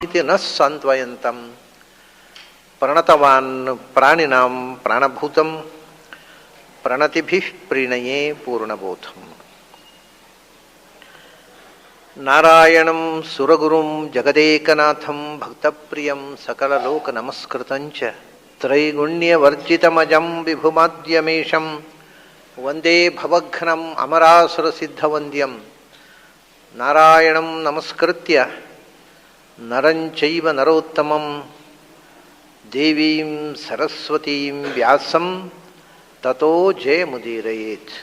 ಇತಿ ನ ಸಾಂತ್ವಯಂತಂ ಪ್ರಣತವಾನ್ ಪ್ರಾಣಿನಾಂ ಪ್ರಾಣಭೂತಂ ಪ್ರಣತಿಭಿಃ ಪ್ರೀಣಯೇ ಪೂರ್ಣಬೋಧಂ. ನಾರಾಯಣಂ ಸುರಗುರುಂ ಜಗದೇಕನಾಥಂ ಭಕ್ತಪ್ರಿಯಂ ಸಕಲಲೋಕನಮಸ್ಕೃತಂಚ ತ್ರೈಗುಣ್ಯವರ್ಜಿತಮಜಂ ವಿಭುಮಾದ್ಯಮೇಶಂ ವಂದೇ ಭವಘ್ನಂ ಅಮರಾಸುರಸಿದ್ಧವಂದ್ಯಂ. ನಾರಾಯಣಂ ನಮಸ್ಕೃತ್ಯ ನರಂಚೈವ ನರೋತ್ತಮಂ ದೇವೀಂ ಸರಸ್ವತೀಂ ವ್ಯಾಸಂ ತತೋ ಜಯಮುದೀರಯೇತ್.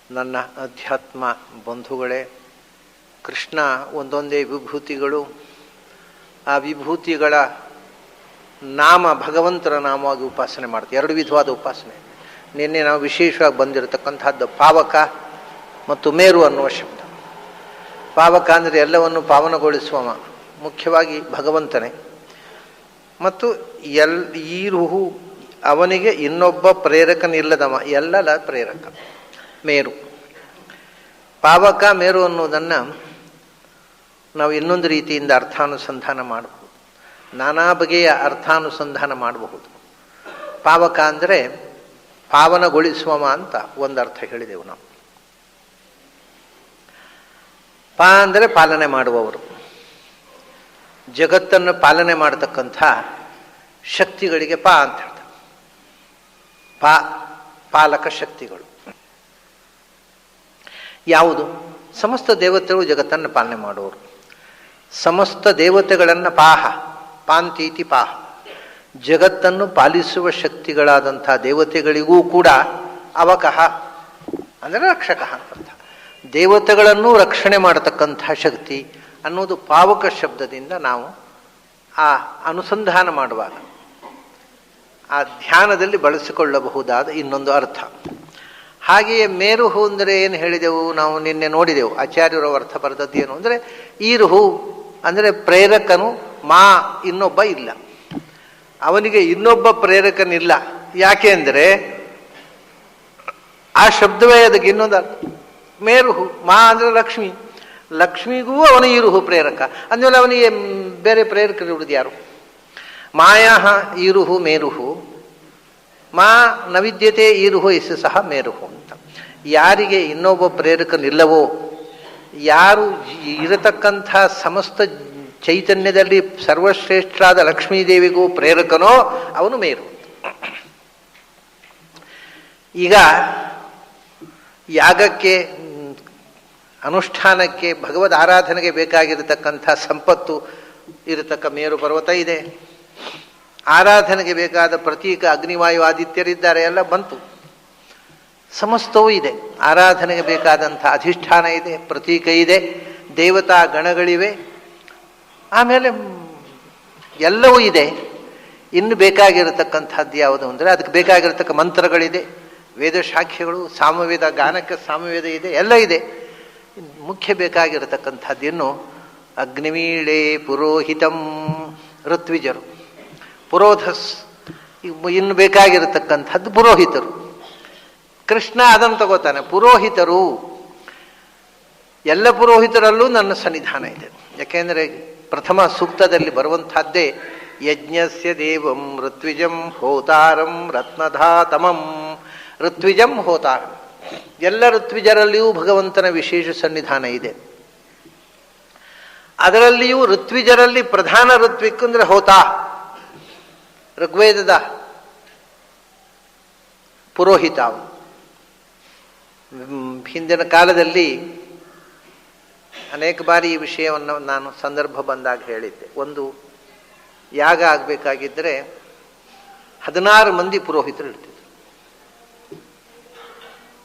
ನನ್ನ ಅಧ್ಯಾತ್ಮ ಬಂಧುಗಳೇ, ಕೃಷ್ಣ ಒಂದೊಂದೇ ವಿಭೂತಿಗಳು. ಆ ವಿಭೂತಿಗಳ ನಾಮ ಭಗವಂತನ ನಾಮವಾಗಿ ಉಪಾಸನೆ ಮಾಡ್ತೀವಿ. ಎರಡು ವಿಧವಾದ ಉಪಾಸನೆ. ನಿನ್ನೆ ನಾವು ವಿಶೇಷವಾಗಿ ಬಂದಿರತಕ್ಕಂಥದ್ದು ಪಾವಕ ಮತ್ತು ಮೇರು ಅನ್ನುವ ಶಬ್ದ. ಪಾವಕ ಅಂದರೆ ಎಲ್ಲವನ್ನು ಪಾವನಗೊಳಿಸುವ ಮುಖ್ಯವಾಗಿ ಭಗವಂತನೇ. ಮತ್ತು ಈರುಹು ಅವನಿಗೆ ಇನ್ನೊಬ್ಬ ಪ್ರೇರಕನಿಲ್ಲದವ, ಎಲ್ಲಲ ಪ್ರೇರಕ ಮೇರು. ಪಾವಕ ಮೇರು ಅನ್ನುವುದನ್ನು ನಾವು ಇನ್ನೊಂದು ರೀತಿಯಿಂದ ಅರ್ಥಾನುಸಂಧಾನ ಮಾಡಬಹುದು, ನಾನಾ ಬಗೆಯ ಅರ್ಥಾನುಸಂಧಾನ ಮಾಡಬಹುದು. ಪಾವಕ ಅಂದರೆ ಪಾವನಗೊಳಿಸುವವ ಅಂತ ಒಂದು ಅರ್ಥ ಹೇಳಿದೆವು ನಾವು. ಪಾ ಅಂದರೆ ಪಾಲನೆ ಮಾಡುವವರು, ಜಗತ್ತನ್ನು ಪಾಲನೆ ಮಾಡತಕ್ಕಂಥ ಶಕ್ತಿಗಳಿಗೆ ಪಾ ಅಂತ ಹೇಳ್ತಾರೆ. ಪಾಲಕ ಶಕ್ತಿಗಳು ಯಾವುದು? ಸಮಸ್ತ ದೇವತೆಗಳು ಜಗತ್ತನ್ನು ಪಾಲನೆ ಮಾಡುವವರು. ಸಮಸ್ತ ದೇವತೆಗಳನ್ನು ಪಾಂತೀತಿ ಪಾಹ, ಜಗತ್ತನ್ನು ಪಾಲಿಸುವ ಶಕ್ತಿಗಳಾದಂಥ ದೇವತೆಗಳಿಗೂ ಕೂಡ ಅವಕಃ ಅಂದರೆ ರಕ್ಷಕ ಅಂತ ಅರ್ಥ. ದೇವತೆಗಳನ್ನು ರಕ್ಷಣೆ ಮಾಡತಕ್ಕಂಥ ಶಕ್ತಿ ಅನ್ನೋದು ಪಾವಕ ಶಬ್ದದಿಂದ ನಾವು ಆ ಅನುಸಂಧಾನ ಮಾಡುವಾಗ ಆ ಧ್ಯಾನದಲ್ಲಿ ಬಳಸಿಕೊಳ್ಳಬಹುದಾದ ಇನ್ನೊಂದು ಅರ್ಥ. ಹಾಗೆಯೇ ಮೇರುಹು ಅಂದರೆ ಏನು ಹೇಳಿದೆವು ನಾವು ನಿನ್ನೆ ನೋಡಿದೆವು. ಆಚಾರ್ಯರ ಅರ್ಥ ಬರೆದದ್ದು ಏನು ಅಂದರೆ ಈರುಹು ಅಂದರೆ ಪ್ರೇರಕನು, ಇನ್ನೊಬ್ಬ ಇಲ್ಲ, ಅವನಿಗೆ ಇನ್ನೊಬ್ಬ ಪ್ರೇರಕನಿಲ್ಲ. ಯಾಕೆ ಅಂದರೆ ಆ ಶಬ್ದವೇ ಅದಕ್ಕೆ ಇನ್ನೊಂದು ಅರ್ಥ. ಮೇರುಹು ಅಂದರೆ ಲಕ್ಷ್ಮಿ, ಲಕ್ಷ್ಮಿಗೂ ಅವನು ಈರುಹು ಪ್ರೇರಕ. ಅಂದಮೇಲೆ ಅವನಿಗೆ ಬೇರೆ ಪ್ರೇರಕರಿರುವುದು ಯಾರು? ಮಾಯಾ ಈರುಹು ಮೇರುಹು ನ ವಿದ್ಯತೆ ಈರುಹು ಎಸ್ ಸಹ ಮೇರುಹು ಅಂತ. ಯಾರಿಗೆ ಇನ್ನೊಬ್ಬ ಪ್ರೇರಕನಿಲ್ಲವೋ, ಯಾರು ಇರತಕ್ಕಂಥ ಸಮಸ್ತ ಚೈತನ್ಯದಲ್ಲಿ ಸರ್ವಶ್ರೇಷ್ಠರಾದ ಲಕ್ಷ್ಮೀದೇವಿಗೂ ಪ್ರೇರಕನೋ ಅವನು ಮೇರು. ಈಗ ಯಾಗಕ್ಕೆ, ಅನುಷ್ಠಾನಕ್ಕೆ, ಭಗವದ್ ಆರಾಧನೆಗೆ ಬೇಕಾಗಿರತಕ್ಕಂಥ ಸಂಪತ್ತು ಇರತಕ್ಕ ಮೇರು ಪರ್ವತ ಇದೆ. ಆರಾಧನೆಗೆ ಬೇಕಾದ ಪ್ರತೀಕ ಅಗ್ನಿವಾಯು ಆದಿತ್ಯರಿದ್ದಾರೆ, ಎಲ್ಲ ಬಂತು. ಸಮಸ್ತವೂ ಇದೆ. ಆರಾಧನೆಗೆ ಬೇಕಾದಂಥ ಅಧಿಷ್ಠಾನ ಇದೆ, ಪ್ರತೀಕ ಇದೆ, ದೇವತಾ ಗಣಗಳಿವೆ, ಆಮೇಲೆ ಎಲ್ಲವೂ ಇದೆ. ಇನ್ನು ಬೇಕಾಗಿರತಕ್ಕಂಥದ್ದು ಯಾವುದು ಅಂದರೆ ಅದಕ್ಕೆ ಬೇಕಾಗಿರತಕ್ಕ ಮಂತ್ರಗಳಿದೆ, ವೇದಶಾಖೆಗಳು, ಸಾಮವೇದ, ಗಾನಕ್ಕೆ ಸಾಮವೇದ ಇದೆ, ಎಲ್ಲ ಇದೆ. ಮುಖ್ಯ ಬೇಕಾಗಿರತಕ್ಕಂಥದ್ದೇನು? ಅಗ್ನಿವೀಳೆ ಪುರೋಹಿತಂ, ಋತ್ವಿಜರು, ಪುರೋಧಸ್. ಇನ್ನು ಬೇಕಾಗಿರತಕ್ಕಂಥದ್ದು ಪುರೋಹಿತರು. ಕೃಷ್ಣ ಅದನ್ನು ತಗೋತಾನೆ. ಪುರೋಹಿತರು, ಎಲ್ಲ ಪುರೋಹಿತರಲ್ಲೂ ನನ್ನ ಸನ್ನಿಧಾನ ಇದೆ. ಯಾಕೆಂದರೆ ಪ್ರಥಮ ಸೂಕ್ತದಲ್ಲಿ ಬರುವಂಥದ್ದೇ ಯಜ್ಞಸ್ಯ ದೇವಂ ಋತ್ವಿಜಂ ಹೋತಾರಂ ರತ್ನಧಾತಮಂ. ಋತ್ವಿಜಂ ಹೋತಾರಂ, ಎಲ್ಲ ಋತ್ವಿಜರಲ್ಲಿಯೂ ಭಗವಂತನ ವಿಶೇಷ ಸನ್ನಿಧಾನ ಇದೆ. ಅದರಲ್ಲಿಯೂ ಋತ್ವಿಜರಲ್ಲಿ ಪ್ರಧಾನ ಋತ್ವಿಕ್ ಅಂದರೆ ಹೋತ, ಋಗ್ವೇದದ ಪುರೋಹಿತ. ಹಿಂದಿನ ಕಾಲದಲ್ಲಿ ಅನೇಕ ಬಾರಿ ಈ ವಿಷಯವನ್ನು ನಾನು ಸಂದರ್ಭ ಬಂದಾಗ ಹೇಳಿದ್ದೆ. ಒಂದು ಯಾಗ ಆಗಬೇಕಾಗಿದ್ದರೆ 16 ಮಂದಿ ಪುರೋಹಿತರು ಇರ್ತಿದ್ರು.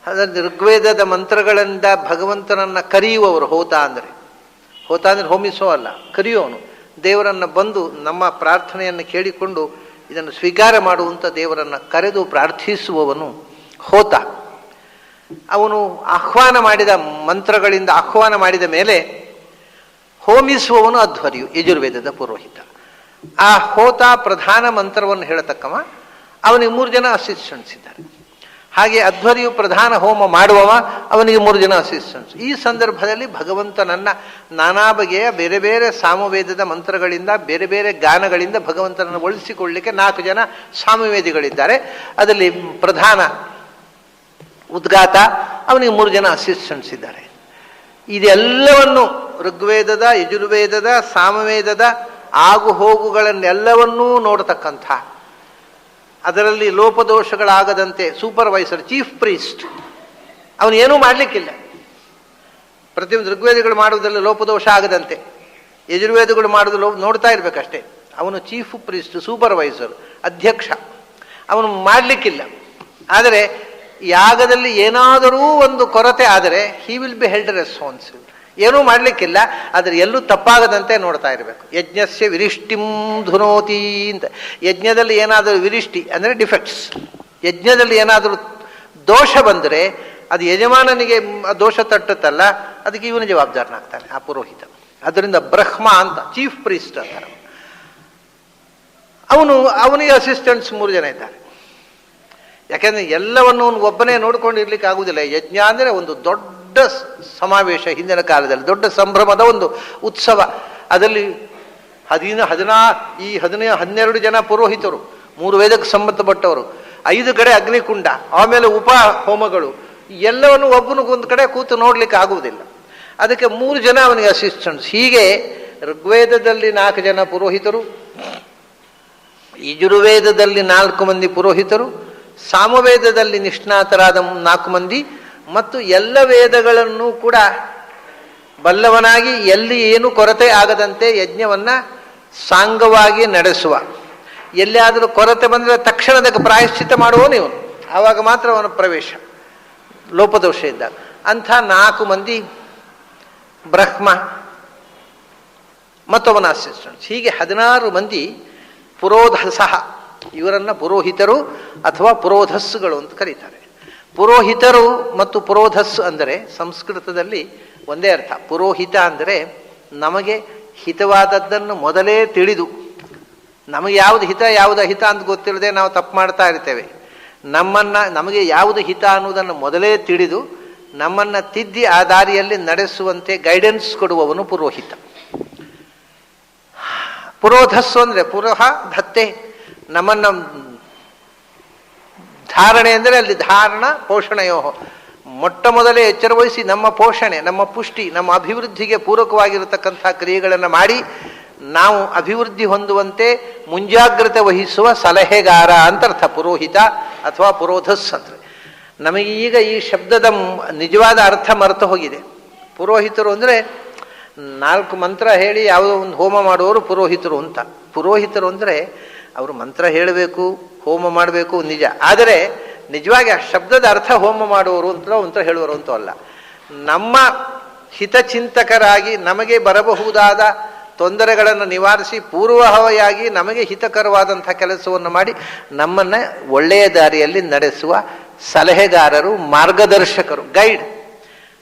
ಅದರಲ್ಲಿ ಋಗ್ವೇದದ ಮಂತ್ರಗಳಿಂದ ಭಗವಂತನನ್ನು ಕರೆಯುವವರು ಹೋತ ಅಂದರೆ ಹೋಮಿಸೋ ಅಲ್ಲ, ಕರೆಯುವವನು. ದೇವರನ್ನು ಬಂದು ನಮ್ಮ ಪ್ರಾರ್ಥನೆಯನ್ನು ಕೇಳಿಕೊಂಡು ಇದನ್ನು ಸ್ವೀಕಾರ ಮಾಡುವಂಥ ದೇವರನ್ನು ಕರೆದು ಪ್ರಾರ್ಥಿಸುವವನು ಹೋತ. ಅವನು ಆಹ್ವಾನ ಮಾಡಿದ ಮಂತ್ರಗಳಿಂದ ಆಹ್ವಾನ ಮಾಡಿದ ಮೇಲೆ ಹೋಮಿಸುವವನು ಅಧ್ವರ್ಯು, ಯಜುರ್ವೇದದ ಪುರೋಹಿತ. ಆ ಹೋತ ಪ್ರಧಾನ ಮಂತ್ರವನ್ನು ಹೇಳತಕ್ಕವ. ಅವನಿಗೆ 3 ಜನ ಅಸಿಸ್ಟೆಂಟ್ಸ್ ಇದ್ದಾರೆ. ಹಾಗೆ ಅಧ್ವರ್ಯು ಪ್ರಧಾನ ಹೋಮ ಮಾಡುವವ, ಅವನಿಗೆ 3 ಜನ ಅಸಿಸ್ಟೆಂಟ್ಸ್. ಈ ಸಂದರ್ಭದಲ್ಲಿ ಭಗವಂತನನ್ನ ನಾನಾ ಬಗೆಯ ಬೇರೆ ಬೇರೆ ಸಾಮವೇದದ ಮಂತ್ರಗಳಿಂದ, ಬೇರೆ ಬೇರೆ ಗಾನಗಳಿಂದ ಭಗವಂತನನ್ನು ಒಳಿಸಿಕೊಳ್ಳಲಿಕ್ಕೆ 4 ಜನ ಸಾಮವೇದಿಗಳಿದ್ದಾರೆ. ಅದರಲ್ಲಿ ಪ್ರಧಾನ ಉದ್ಗಾತ, ಅವನಿಗೆ 3 ಜನ ಅಸಿಸ್ಟೆಂಟ್ಸ್ ಇದ್ದಾರೆ. ಇದೆಲ್ಲವನ್ನು ಋಗ್ವೇದದ, ಯಜುರ್ವೇದದ, ಸಾಮವೇದದ ಆಗು ಹೋಗುಗಳನ್ನೆಲ್ಲವನ್ನೂ ನೋಡತಕ್ಕಂಥ, ಅದರಲ್ಲಿ ಲೋಪದೋಷಗಳಾಗದಂತೆ ಸೂಪರ್ವೈಸರ್, ಚೀಫ್ ಪ್ರೀಸ್ಟ್, ಅವನೇನೂ ಮಾಡಲಿಕ್ಕಿಲ್ಲ. ಪ್ರತಿಯೊಂದು ಋಗ್ವೇದಗಳು ಮಾಡುವುದರಲ್ಲಿ ಲೋಪದೋಷ ಆಗದಂತೆ, ಯಜುರ್ವೇದಗಳು ಮಾಡುವುದು ನೋಡ್ತಾ ಇರಬೇಕಷ್ಟೇ. ಅವನು ಚೀಫ್ ಪ್ರೀಸ್ಟ್, ಸೂಪರ್ವೈಸರ್, ಅಧ್ಯಕ್ಷ, ಅವನು ಮಾಡಲಿಕ್ಕಿಲ್ಲ. ಆದರೆ ಯಾಗದಲ್ಲಿ ಏನಾದರೂ ಒಂದು ಕೊರತೆ ಆದರೆ he will be held responsible. ಏನೂ ಮಾಡಲಿಕ್ಕಿಲ್ಲ, ಆದರೆ ಎಲ್ಲೂ ತಪ್ಪಾಗದಂತೆ ನೋಡ್ತಾ ಇರಬೇಕು. ಯಜ್ಞಸ್ಯ ವಿರಿಷ್ಟಿಂ ಧುನೋತಿ ಅಂತ. ಯಜ್ಞದಲ್ಲಿ ಏನಾದರೂ ವಿರಿಷ್ಟಿ ಅಂದರೆ ಡಿಫೆಕ್ಟ್ಸ್, ಯಜ್ಞದಲ್ಲಿ ಏನಾದರೂ ದೋಷ ಬಂದರೆ ಅದು ಯಜಮಾನನಿಗೆ ದೋಷ ತಟ್ಟುತ್ತಲ್ಲ, ಅದಕ್ಕೆ ಇವನು ಜವಾಬ್ದಾರನಾಗ್ತಾನೆ, ಆ ಪುರೋಹಿತ. ಅದರಿಂದ ಬ್ರಹ್ಮ ಅಂತ, ಚೀಫ್ ಪ್ರೀಸ್ಟ್ ಅಂತಾರೆ. ಅವನಿಗೆ ಅಸಿಸ್ಟೆಂಟ್ಸ್ 3 ಜನ ಇದ್ದಾರೆ. ಯಾಕೆಂದರೆ ಎಲ್ಲವನ್ನು ಒಬ್ಬನೇ ನೋಡ್ಕೊಂಡಿರ್ಲಿಕ್ಕೆ ಆಗುವುದಿಲ್ಲ. ಯಜ್ಞ ಅಂದರೆ ಒಂದು ದೊಡ್ಡ ಸಮಾವೇಶ, ಹಿಂದಿನ ಕಾಲದಲ್ಲಿ ದೊಡ್ಡ ಸಂಭ್ರಮದ ಒಂದು ಉತ್ಸವ. ಅದರಲ್ಲಿ 12 ಜನ ಪುರೋಹಿತರು, 3 ವೇದಕ್ಕೆ ಸಂಬಂಧಪಟ್ಟವರು, 5 ಕಡೆ ಅಗ್ನಿಕುಂಡ, ಆಮೇಲೆ ಉಪ ಹೋಮಗಳು, ಎಲ್ಲವನ್ನು ಒಬ್ಬನಿಗೊಂದು ಕಡೆ ಕೂತು ನೋಡ್ಲಿಕ್ಕೆ ಆಗುವುದಿಲ್ಲ. ಅದಕ್ಕೆ 3 ಜನ ಅವನಿಗೆ ಅಸಿಸ್ಟೆಂಟ್ಸ್. ಹೀಗೆ ಋಗ್ವೇದದಲ್ಲಿ 4 ಜನ ಪುರೋಹಿತರು, ಯಜುರ್ವೇದದಲ್ಲಿ 4 ಮಂದಿ ಪುರೋಹಿತರು, ಸಾಮವೇದದಲ್ಲಿ ನಿಷ್ಣಾತರಾದ 4 ಮಂದಿ, ಮತ್ತು ಎಲ್ಲ ವೇದಗಳನ್ನು ಕೂಡ ಬಲ್ಲವನಾಗಿ ಎಲ್ಲಿ ಏನು ಕೊರತೆ ಆಗದಂತೆ ಯಜ್ಞವನ್ನು ಸಾಂಗವಾಗಿ ನಡೆಸುವ. ಎಲ್ಲಿಯಾದರೂ ಕೊರತೆ ಬಂದರೆ ತಕ್ಷಣ ಅದಕ್ಕೆ ಪ್ರಾಯಶ್ಚಿತ್ತ ಮಾಡುವವನು ಇವನು. ಆವಾಗ ಮಾತ್ರ ಅವನ ಪ್ರವೇಶ, ಲೋಪದೋಷ ಇದ್ದಾಗ. ಅಂಥ 4 ಮಂದಿ ಬ್ರಹ್ಮ ಮತ್ತು ಅವನ ಅಸಿಸ್ಟೆಂಟ್ಸ್, ಹೀಗೆ 16 ಮಂದಿ ಪುರೋಧಸಃ. ಇವರನ್ನು ಪುರೋಹಿತರು ಅಥವಾ ಪುರೋಧಸ್ಸುಗಳು ಅಂತ ಕರೀತಾರೆ. ಪುರೋಹಿತರು ಮತ್ತು ಪುರೋಧಸ್ಸು ಅಂದರೆ ಸಂಸ್ಕೃತದಲ್ಲಿ ಒಂದೇ ಅರ್ಥ. ಪುರೋಹಿತ ಅಂದರೆ ನಮಗೆ ಹಿತವಾದದ್ದನ್ನು ಮೊದಲೇ ತಿಳಿದು, ನಮಗೆ ಯಾವುದು ಹಿತ ಯಾವುದು ಅಹಿತ ಅಂತ ಗೊತ್ತಿಲ್ಲದೆ ನಾವು ತಪ್ಪು ಮಾಡ್ತಾ ಇರ್ತೇವೆ. ನಮಗೆ ಯಾವುದು ಹಿತ ಅನ್ನೋದನ್ನು ಮೊದಲೇ ತಿಳಿದು ನಮ್ಮನ್ನು ತಿದ್ದಿ ಆ ದಾರಿಯಲ್ಲಿ ನಡೆಸುವಂತೆ ಗೈಡೆನ್ಸ್ ಕೊಡುವವನು ಪುರೋಹಿತ. ಪುರೋಧಸ್ಸು ಅಂದರೆ ಪುರಹ ಧತ್ತೆ, ನಮ್ಮನ್ನು ಧಾರಣೆ ಅಂದರೆ ಅಲ್ಲಿ ಧಾರಣ ಪೋಷಣೆಯೋ, ಮೊಟ್ಟ ಮೊದಲೇ ಎಚ್ಚರ ವಹಿಸಿ ನಮ್ಮ ಪೋಷಣೆ, ನಮ್ಮ ಪುಷ್ಟಿ, ನಮ್ಮ ಅಭಿವೃದ್ಧಿಗೆ ಪೂರಕವಾಗಿರತಕ್ಕಂಥ ಕ್ರಿಯೆಗಳನ್ನು ಮಾಡಿ ನಾವು ಅಭಿವೃದ್ಧಿ ಹೊಂದುವಂತೆ ಮುಂಜಾಗ್ರತೆ ವಹಿಸುವ ಸಲಹೆಗಾರ ಅಂತರ್ಥ ಪುರೋಹಿತ ಅಥವಾ ಪುರೋಧಸ್ ಅಂದರೆ. ನಮಗೆ ಈಗ ಈ ಶಬ್ದದ ನಿಜವಾದ ಅರ್ಥ ಮರೆತು ಹೋಗಿದೆ. ಪುರೋಹಿತರು ಅಂದರೆ 4 ಮಂತ್ರ ಹೇಳಿ ಯಾವುದೋ ಒಂದು ಹೋಮ ಮಾಡುವವರು ಪುರೋಹಿತರು ಅಂತ. ಪುರೋಹಿತರು ಅಂದರೆ ಅವರು ಮಂತ್ರ ಹೇಳಬೇಕು, ಹೋಮ ಮಾಡಬೇಕು ನಿಜ, ಆದರೆ ನಿಜವಾಗಿ ಆ ಶಬ್ದದ ಅರ್ಥ ಹೋಮ ಮಾಡುವವರು ಅಂತ ಹೇಳುವರು ಅಂತೂ ಅಲ್ಲ. ನಮ್ಮ ಹಿತಚಿಂತಕರಾಗಿ ನಮಗೆ ಬರಬಹುದಾದ ತೊಂದರೆಗಳನ್ನು ನಿವಾರಿಸಿ ಪೂರ್ವಹವಾಗಿ ನಮಗೆ ಹಿತಕರವಾದಂಥ ಕೆಲಸವನ್ನು ಮಾಡಿ ನಮ್ಮನ್ನು ಒಳ್ಳೆಯ ದಾರಿಯಲ್ಲಿ ನಡೆಸುವ ಸಲಹೆಗಾರರು, ಮಾರ್ಗದರ್ಶಕರು, ಗೈಡ್.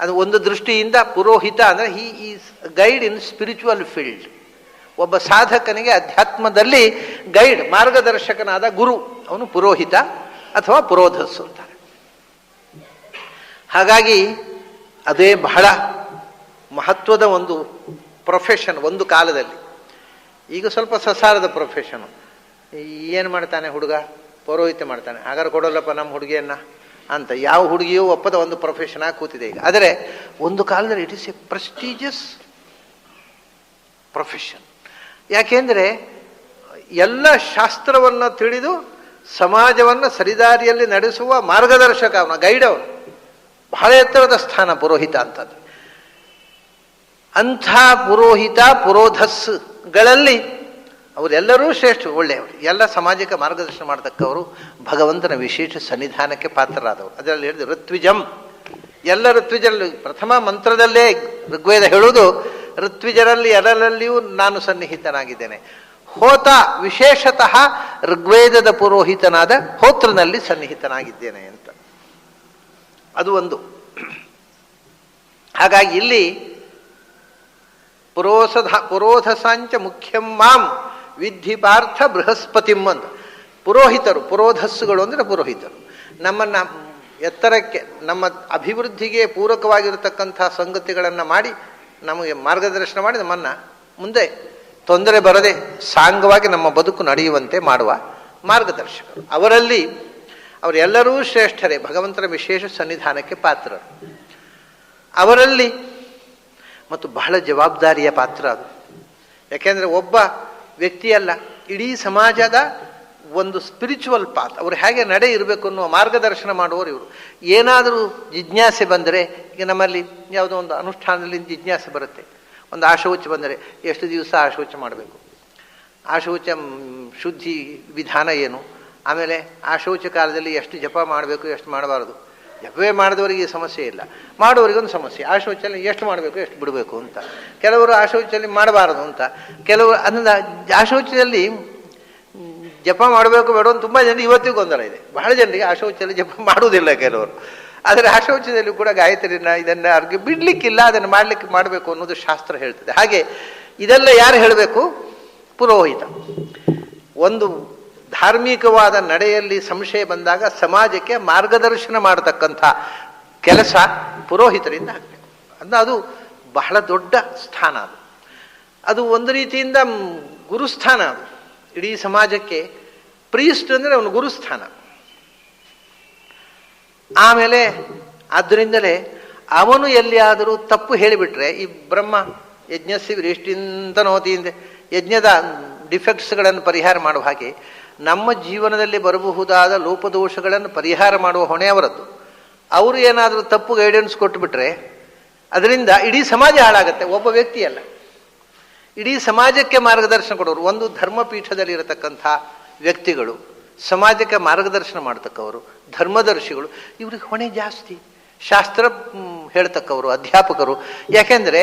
ಅದು ಒಂದು ದೃಷ್ಟಿಯಿಂದ ಪುರೋಹಿತ ಅಂದರೆ he is guide in spiritual field. ಒಬ್ಬ ಸಾಧಕನಿಗೆ ಅಧ್ಯಾತ್ಮದಲ್ಲಿ ಗೈಡ್, ಮಾರ್ಗದರ್ಶಕನಾದ ಗುರು, ಅವನು ಪುರೋಹಿತ ಅಥವಾ ಪುರೋಧಸ್ಸು ಅಂತಾರೆ. ಹಾಗಾಗಿ ಅದೇ ಬಹಳ ಮಹತ್ವದ ಒಂದು ಪ್ರೊಫೆಷನ್ ಒಂದು ಕಾಲದಲ್ಲಿ. ಈಗ ಸ್ವಲ್ಪ ಸಸಾರದ ಪ್ರೊಫೆಷನು. ಏನು ಮಾಡ್ತಾನೆ ಹುಡುಗ? ಪೌರೋಹಿತ್ಯ ಮಾಡ್ತಾನೆ. ಹಾಗಾದ್ರೆ ಕೊಡೋಲ್ಲಪ್ಪ ನಮ್ಮ ಹುಡುಗಿಯನ್ನ ಅಂತ ಯಾವ ಹುಡುಗಿಯೂ ಒಪ್ಪದ ಒಂದು ಪ್ರೊಫೆಷನ್ ಆಗಿ ಕೂತಿದೆ ಈಗ. ಆದರೆ ಒಂದು ಕಾಲದಲ್ಲಿ it is A prestigious profession. ಯಾಕೆಂದರೆ ಎಲ್ಲ ಶಾಸ್ತ್ರವನ್ನು ತಿಳಿದು ಸಮಾಜವನ್ನು ಸರಿದಾರಿಯಲ್ಲಿ ನಡೆಸುವ ಮಾರ್ಗದರ್ಶಕ ಅವನ, ಗೈಡ್ ಅವನು. ಬಹಳ ಎತ್ತರದ ಸ್ಥಾನ ಪುರೋಹಿತ ಅಂತದ್ದು. ಅಂಥ ಪುರೋಹಿತ ಪುರೋಧಸ್ಗಳಲ್ಲಿ ಅವರೆಲ್ಲರೂ ಶ್ರೇಷ್ಠ, ಒಳ್ಳೆಯವರು, ಎಲ್ಲ ಸಮಾಜಕ್ಕೆ ಮಾರ್ಗದರ್ಶನ ಮಾಡತಕ್ಕವರು, ಭಗವಂತನ ವಿಶೇಷ ಸನ್ನಿಧಾನಕ್ಕೆ ಪಾತ್ರರಾದವರು. ಅದರಲ್ಲಿ ಹೇಳಿದ್ರು ಋತ್ವಿಜಂ. ಎಲ್ಲ ಋತ್ವಿಜರಲ್ಲಿ ಪ್ರಥಮ ಮಂತ್ರದಲ್ಲೇ ಋಗ್ವೇದ ಹೇಳುವುದು ಋತ್ವಿಜರಲ್ಲಿ ಎಲ್ಲರಲ್ಲಿಯೂ ನಾನು ಸನ್ನಿಹಿತನಾಗಿದ್ದೇನೆ. ಹೋತ ವಿಶೇಷತಃ ಋಗ್ವೇದದ ಪುರೋಹಿತನಾದ ಹೋತ್ರನಲ್ಲಿ ಸನ್ನಿಹಿತನಾಗಿದ್ದೇನೆ ಅಂತ. ಅದು ಒಂದು. ಹಾಗಾಗಿ ಇಲ್ಲಿ ಪುರೋಧಸಾಂಚ ಮುಖ್ಯಂ ಮಾಂ ವಿಧಿ ಪಾರ್ಥ ಬೃಹಸ್ಪತಿಂ ಅಂತ. ಪುರೋಹಿತರು, ಪುರೋಧಸ್ಸುಗಳು ಅಂದರೆ ಪುರೋಹಿತರು, ನಮ್ಮನ್ನು ಎತ್ತರಕ್ಕೆ ನಮ್ಮ ಅಭಿವೃದ್ಧಿಗೆ ಪೂರಕವಾಗಿರತಕ್ಕಂಥ ಸಂಗತಿಗಳನ್ನು ಮಾಡಿ ನಮಗೆ ಮಾರ್ಗದರ್ಶನ ಮಾಡಿ ನಮ್ಮನ್ನು ಮುಂದೆ ತೊಂದರೆ ಬರದೆ ಸಾಂಗವಾಗಿ ನಮ್ಮ ಬದುಕು ನಡೆಯುವಂತೆ ಮಾಡುವ ಮಾರ್ಗದರ್ಶಕರು. ಅವರಲ್ಲಿ ಅವರೆಲ್ಲರೂ ಶ್ರೇಷ್ಠರೇ, ಭಗವಂತನ ವಿಶೇಷ ಸನ್ನಿಧಾನಕ್ಕೆ ಪಾತ್ರರು. ಅವರಲ್ಲಿ ಮತ್ತು ಬಹಳ ಜವಾಬ್ದಾರಿಯ ಪಾತ್ರ ಅದು. ಯಾಕೆಂದರೆ ಒಬ್ಬ ವ್ಯಕ್ತಿಯಲ್ಲ, ಇಡೀ ಸಮಾಜದ ಒಂದು ಸ್ಪಿರಿಚುವಲ್ ಪಾತ್. ಅವರು ಹೇಗೆ ನಡೆ ಇರಬೇಕು ಅನ್ನುವ ಮಾರ್ಗದರ್ಶನ ಮಾಡುವವರು ಇವರು. ಏನಾದರೂ ಜಿಜ್ಞಾಸೆ ಬಂದರೆ, ಈಗ ನಮ್ಮಲ್ಲಿ ಯಾವುದೋ ಒಂದು ಅನುಷ್ಠಾನದಲ್ಲಿ ಜಿಜ್ಞಾಸೆ ಬರುತ್ತೆ, ಒಂದು ಆಶೌಚ ಬಂದರೆ ಎಷ್ಟು ದಿವಸ ಆಶೌಚ ಮಾಡಬೇಕು, ಆಶೌಚ ಶುದ್ಧಿ ವಿಧಾನ ಏನು, ಆಮೇಲೆ ಆಶೌಚ ಕಾಲದಲ್ಲಿ ಎಷ್ಟು ಜಪ ಮಾಡಬೇಕು ಎಷ್ಟು ಮಾಡಬಾರದು. ಜಪವೇ ಮಾಡಿದವರಿಗೆ ಸಮಸ್ಯೆ ಇಲ್ಲ, ಮಾಡೋರಿಗೊಂದು ಸಮಸ್ಯೆ, ಆಶೌಚಲ್ಲಿ ಎಷ್ಟು ಮಾಡಬೇಕು ಎಷ್ಟು ಬಿಡಬೇಕು ಅಂತ. ಕೆಲವರು ಆಶೌಚಲ್ಲಿ ಮಾಡಬಾರದು ಅಂತ, ಕೆಲವರು ಅದರಿಂದ ಆಶೌಚದಲ್ಲಿ ಜಪ ಮಾಡಬೇಕು ಬೇಡ ಅಂತ ತುಂಬ ಜನರಿಗೆ ಇವತ್ತಿಗೂ ಗೊಂದಲ ಇದೆ. ಬಹಳ ಜನರಿಗೆ ಆಶೌಚದಲ್ಲಿ ಜಪ ಮಾಡುವುದಿಲ್ಲ ಕೆಲವರು. ಆದರೆ ಆಶೌಚದಲ್ಲಿ ಕೂಡ ಗಾಯತ್ರಿನ ಇದನ್ನು ಅವ್ರಿಗೆ ಬಿಡಲಿಕ್ಕಿಲ್ಲ, ಅದನ್ನು ಮಾಡಬೇಕು ಅನ್ನೋದು ಶಾಸ್ತ್ರ ಹೇಳ್ತದೆ. ಹಾಗೆ ಇದೆಲ್ಲ ಯಾರು ಹೇಳಬೇಕು? ಪುರೋಹಿತ. ಒಂದು ಧಾರ್ಮಿಕವಾದ ನಡೆಯಲ್ಲಿ ಸಂಶಯ ಬಂದಾಗ ಸಮಾಜಕ್ಕೆ ಮಾರ್ಗದರ್ಶನ ಮಾಡತಕ್ಕಂಥ ಕೆಲಸ ಪುರೋಹಿತರಿಂದ ಆಗಬೇಕು. ಅದು ಬಹಳ ದೊಡ್ಡ ಸ್ಥಾನ. ಅದು ಒಂದು ರೀತಿಯಿಂದ ಗುರುಸ್ಥಾನ. ಅದು ಇಡೀ ಸಮಾಜಕ್ಕೆ ಪ್ರೀಸ್ಟ್ ಅಂದರೆ ಅವನು ಗುರುಸ್ಥಾನ. ಆಮೇಲೆ ಆದ್ದರಿಂದಲೇ ಅವನು ಎಲ್ಲಿಯಾದರೂ ತಪ್ಪು ಹೇಳಿಬಿಟ್ರೆ, ಈ ಬ್ರಹ್ಮ ಯಜ್ಞಸ್ಯ ವಿರಿಷ್ಟಿಂತ ನೋತಿಯಿಂದ ಯಜ್ಞದ ಡಿಫೆಕ್ಟ್ಸ್ಗಳನ್ನು ಪರಿಹಾರ ಮಾಡುವ ಹಾಗೆ ನಮ್ಮ ಜೀವನದಲ್ಲಿ ಬರಬಹುದಾದ ಲೋಪದೋಷಗಳನ್ನು ಪರಿಹಾರ ಮಾಡುವ ಹೊಣೆ ಅವರದ್ದು. ಅವರು ಏನಾದರೂ ತಪ್ಪು ಗೈಡೆನ್ಸ್ ಕೊಟ್ಟುಬಿಟ್ರೆ ಅದರಿಂದ ಇಡೀ ಸಮಾಜ ಹಾಳಾಗತ್ತೆ. ಒಬ್ಬ ವ್ಯಕ್ತಿಯಲ್ಲ, ಇಡೀ ಸಮಾಜಕ್ಕೆ ಮಾರ್ಗದರ್ಶನ ಕೊಡೋರು. ಒಂದು ಧರ್ಮಪೀಠದಲ್ಲಿ ಇರತಕ್ಕಂಥ ವ್ಯಕ್ತಿಗಳು, ಸಮಾಜಕ್ಕೆ ಮಾರ್ಗದರ್ಶನ ಮಾಡ್ತಕ್ಕವರು, ಧರ್ಮದರ್ಶಿಗಳು, ಇವ್ರಿಗೆ ಹೊಣೆ ಜಾಸ್ತಿ. ಶಾಸ್ತ್ರ ಹೇಳ್ತಕ್ಕವರು, ಅಧ್ಯಾಪಕರು. ಯಾಕೆಂದರೆ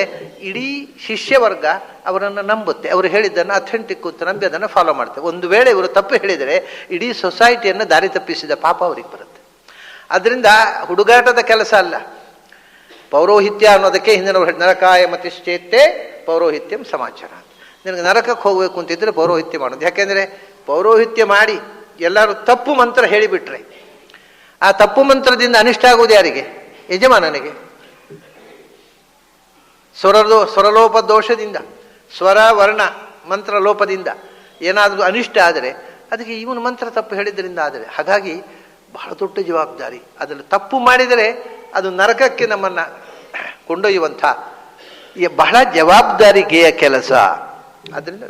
ಇಡೀ ಶಿಷ್ಯವರ್ಗ ಅವರನ್ನು ನಂಬುತ್ತೆ. ಅವರು ಹೇಳಿದ್ದನ್ನು ಅಥೆಂಟಿಕ್ ಅಂತ ನಂಬಿ ಅದನ್ನು ಫಾಲೋ ಮಾಡ್ತಾರೆ. ಒಂದು ವೇಳೆ ಇವರು ತಪ್ಪು ಹೇಳಿದರೆ ಇಡೀ ಸೊಸೈಟಿಯನ್ನು ದಾರಿ ತಪ್ಪಿಸಿದ ಪಾಪ ಅವ್ರಿಗೆ ಬರುತ್ತೆ. ಅದರಿಂದ ಹುಡುಗಾಟದ ಕೆಲಸ ಅಲ್ಲ ಪೌರೋಹಿತ್ಯ ಅನ್ನೋದಕ್ಕೆ ಹಿಂದಿನವರು ನರಕಾಯ ಮತಿಶ್ಚೇತ್ತೆ ಪೌರೋಹಿತ್ಯಂ ಸಮಾಚಾರ. ನಿನಗೆ ನರಕಕ್ಕೆ ಹೋಗಬೇಕು ಅಂತಿದ್ರೆ ಪೌರೋಹಿತ್ಯ ಮಾಡೋದು. ಯಾಕೆಂದರೆ ಪೌರೋಹಿತ್ಯ ಮಾಡಿ ಎಲ್ಲರೂ ತಪ್ಪು ಮಂತ್ರ ಹೇಳಿಬಿಟ್ರೆ ಆ ತಪ್ಪು ಮಂತ್ರದಿಂದ ಅನಿಷ್ಟ ಆಗುವುದು ಯಾರಿಗೆ? ಯಜಮಾನನಿಗೆ. ಸ್ವರಲೋಪ ದೋಷದಿಂದ, ಸ್ವರ ವರ್ಣ ಮಂತ್ರ ಲೋಪದಿಂದ ಏನಾದರೂ ಅನಿಷ್ಟ ಆದರೆ ಅದಕ್ಕೆ ಇವನು ಮಂತ್ರ ತಪ್ಪು ಹೇಳಿದ್ರಿಂದ ಆದರೆ. ಹಾಗಾಗಿ ಬಹಳ ದೊಡ್ಡ ಜವಾಬ್ದಾರಿ. ಅದನ್ನು ತಪ್ಪು ಮಾಡಿದರೆ ಅದು ನರಕಕ್ಕೆ ನಮ್ಮನ್ನು ಕೊಂಡೊಯ್ಯುವಂಥ ಬಹಳ ಜವಾಬ್ದಾರಿಗೆಯ ಕೆಲಸ. ಅದರಿಂದ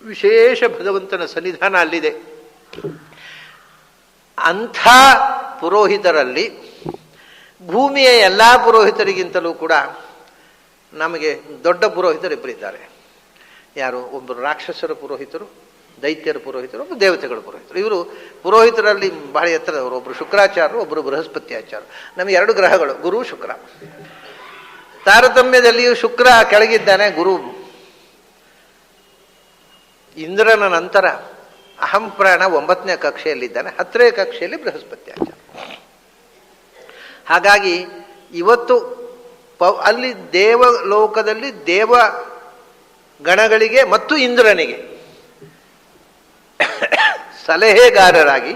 ವಿಶೇಷ ಭಗವಂತನ ಸನ್ನಿಧಾನ ಅಲ್ಲಿದೆ. ಅಂಥ ಪುರೋಹಿತರಲ್ಲಿ ಭೂಮಿಯ ಎಲ್ಲ ಪುರೋಹಿತರಿಗಿಂತಲೂ ಕೂಡ ನಮಗೆ ದೊಡ್ಡ ಪುರೋಹಿತರಿಬ್ಬರಿದ್ದಾರೆ. ಯಾರು? ಒಬ್ಬರು ರಾಕ್ಷಸರ ಪುರೋಹಿತರು, ದೈತ್ಯರ ಪುರೋಹಿತರು, ಒಬ್ಬರು ದೇವತೆಗಳ ಪುರೋಹಿತರು. ಇವರು ಪುರೋಹಿತರಲ್ಲಿ ಬಹಳ ಎತ್ತರದವರು. ಒಬ್ಬರು ಶುಕ್ರಾಚಾರ್ಯರು, ಒಬ್ಬರು ಬೃಹಸ್ಪತ್ಯಾಚಾರ್ಯರು. ನಮಗೆ ಎರಡು ಗ್ರಹಗಳು, ಗುರು ಶುಕ್ರ. ತಾರತಮ್ಯದಲ್ಲಿಯೂ ಶುಕ್ರ ಕೆಳಗಿದ್ದಾನೆ, ಗುರು ಇಂದ್ರನ ನಂತರ ಅಹಂಪ್ರಾಣ 9ನೇ ಕಕ್ಷೆಯಲ್ಲಿದ್ದಾನೆ, 10ನೇ ಕಕ್ಷೆಯಲ್ಲಿ ಬೃಹಸ್ಪತ್ಯಾಚಾರ್ಯ. ಹಾಗಾಗಿ ಇವತ್ತು ಅಲ್ಲಿ ದೇವಲೋಕದಲ್ಲಿ ದೇವ ಗಣಗಳಿಗೆ ಮತ್ತು ಇಂದ್ರನಿಗೆ ಸಲಹೆಗಾರರಾಗಿ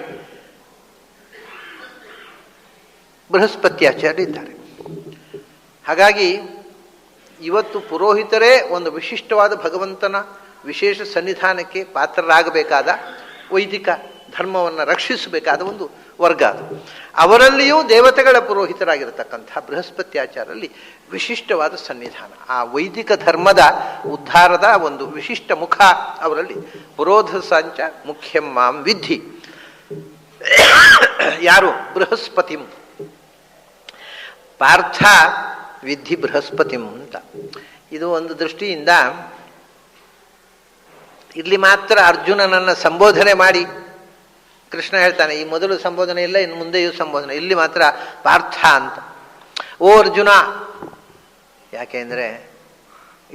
ಬೃಹಸ್ಪತ್ಯಾಚಾರ್ಯ ಇದ್ದಾರೆ. ಹಾಗಾಗಿ ಇವತ್ತು ಪುರೋಹಿತರೇ ಒಂದು ವಿಶಿಷ್ಟವಾದ ಭಗವಂತನ ವಿಶೇಷ ಸನ್ನಿಧಾನಕ್ಕೆ ಪಾತ್ರರಾಗಬೇಕಾದ, ವೈದಿಕ ಧರ್ಮವನ್ನು ರಕ್ಷಿಸಬೇಕಾದ ಒಂದು ವರ್ಗ ಅದು. ಅವರಲ್ಲಿಯೂ ದೇವತೆಗಳ ಪುರೋಹಿತರಾಗಿರತಕ್ಕಂಥ ಬೃಹಸ್ಪತ್ಯಾಚಾರ್ಯರಲ್ಲಿ ವಿಶಿಷ್ಟವಾದ ಸನ್ನಿಧಾನ. ಆ ವೈದಿಕ ಧರ್ಮದ ಉದ್ಧಾರದ ಒಂದು ವಿಶಿಷ್ಟ ಮುಖ ಅವರಲ್ಲಿ. ಪುರೋಧ ಸಂಚ ಮುಖ್ಯಂ ಮಾಂ ವಿಧಿ. ಯಾರು? ಬೃಹಸ್ಪತಿಂ. ಪಾರ್ಥ ವಿಧಿ ಬೃಹಸ್ಪತಿಂ ಅಂತ. ಇದು ಒಂದು ದೃಷ್ಟಿಯಿಂದ ಇಲ್ಲಿ ಮಾತ್ರ ಅರ್ಜುನನನ್ನು ಸಂಬೋಧನೆ ಮಾಡಿ ಕೃಷ್ಣ ಹೇಳ್ತಾನೆ, ಈ ಮೊದಲು ಸಂಬೋಧನೆ ಇಲ್ಲ, ಇನ್ನು ಮುಂದೆಯೂ ಸಂಬೋಧನೆ. ಇಲ್ಲಿ ಮಾತ್ರ ಪಾರ್ಥ ಅಂತ. ಓ ಅರ್ಜುನ. ಯಾಕೆಂದರೆ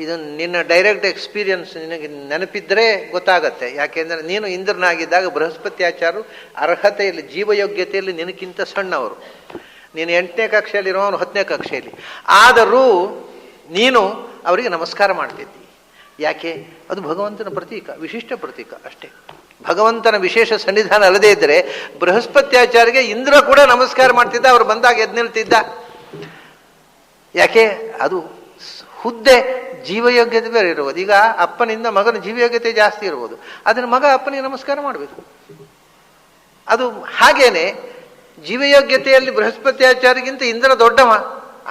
ಇದು ನಿನ್ನ ಡೈರೆಕ್ಟ್ ಎಕ್ಸ್ಪೀರಿಯನ್ಸ್ ನಿನಗೆ ನೆನಪಿದ್ದರೆ ಗೊತ್ತಾಗತ್ತೆ. ಯಾಕೆಂದರೆ ನೀನು ಇಂದ್ರನಾಗಿದ್ದಾಗ ಬೃಹಸ್ಪತ್ಯಾಚಾರ್ಯರು ಅರ್ಹತೆಯಲ್ಲಿ, ಜೀವಯೋಗ್ಯತೆಯಲ್ಲಿ ನಿನಗಿಂತ ಸಣ್ಣವರು. ನೀನು 8ನೇ ಕಕ್ಷೆಯಲ್ಲಿರೋನು 10ನೇ ಕಕ್ಷೆಯಲ್ಲಿ. ಆದರೂ ನೀನು ಅವರಿಗೆ ನಮಸ್ಕಾರ ಮಾಡ್ತಿದ್ದಿ. ಯಾಕೆ? ಅದು ಭಗವಂತನ ಪ್ರತೀಕ, ವಿಶಿಷ್ಟ ಪ್ರತೀಕ ಅಷ್ಟೇ. ಭಗವಂತನ ವಿಶೇಷ ಸನ್ನಿಧಾನ ಅಲ್ಲದೇ ಇದ್ದರೆ ಬೃಹಸ್ಪತ್ಯಾಚಾರ್ಯಗೆ ಇಂದ್ರ ಕೂಡ ನಮಸ್ಕಾರ ಮಾಡ್ತಿದ್ದ, ಅವರು ಬಂದಾಗ ಎದ್ದು ನಿಲ್ತಿದ್ದ. ಯಾಕೆ? ಅದು ಹುದ್ದೆ ಜೀವಯೋಗ್ಯತೆ ಬೇರೆ ಇರುವುದು. ಈಗ ಅಪ್ಪನಿಂದ ಮಗನ ಜೀವಯೋಗ್ಯತೆ ಜಾಸ್ತಿ ಇರ್ಬೋದು, ಅದನ್ನು ಮಗ ಅಪ್ಪನಿಗೆ ನಮಸ್ಕಾರ ಮಾಡಬೇಕು. ಅದು ಹಾಗೇನೆ ಜೀವಯೋಗ್ಯತೆಯಲ್ಲಿ ಬೃಹಸ್ಪತ್ಯಾಚಾರ್ಯಗಿಂತ ಇಂದ್ರ ದೊಡ್ಡವ,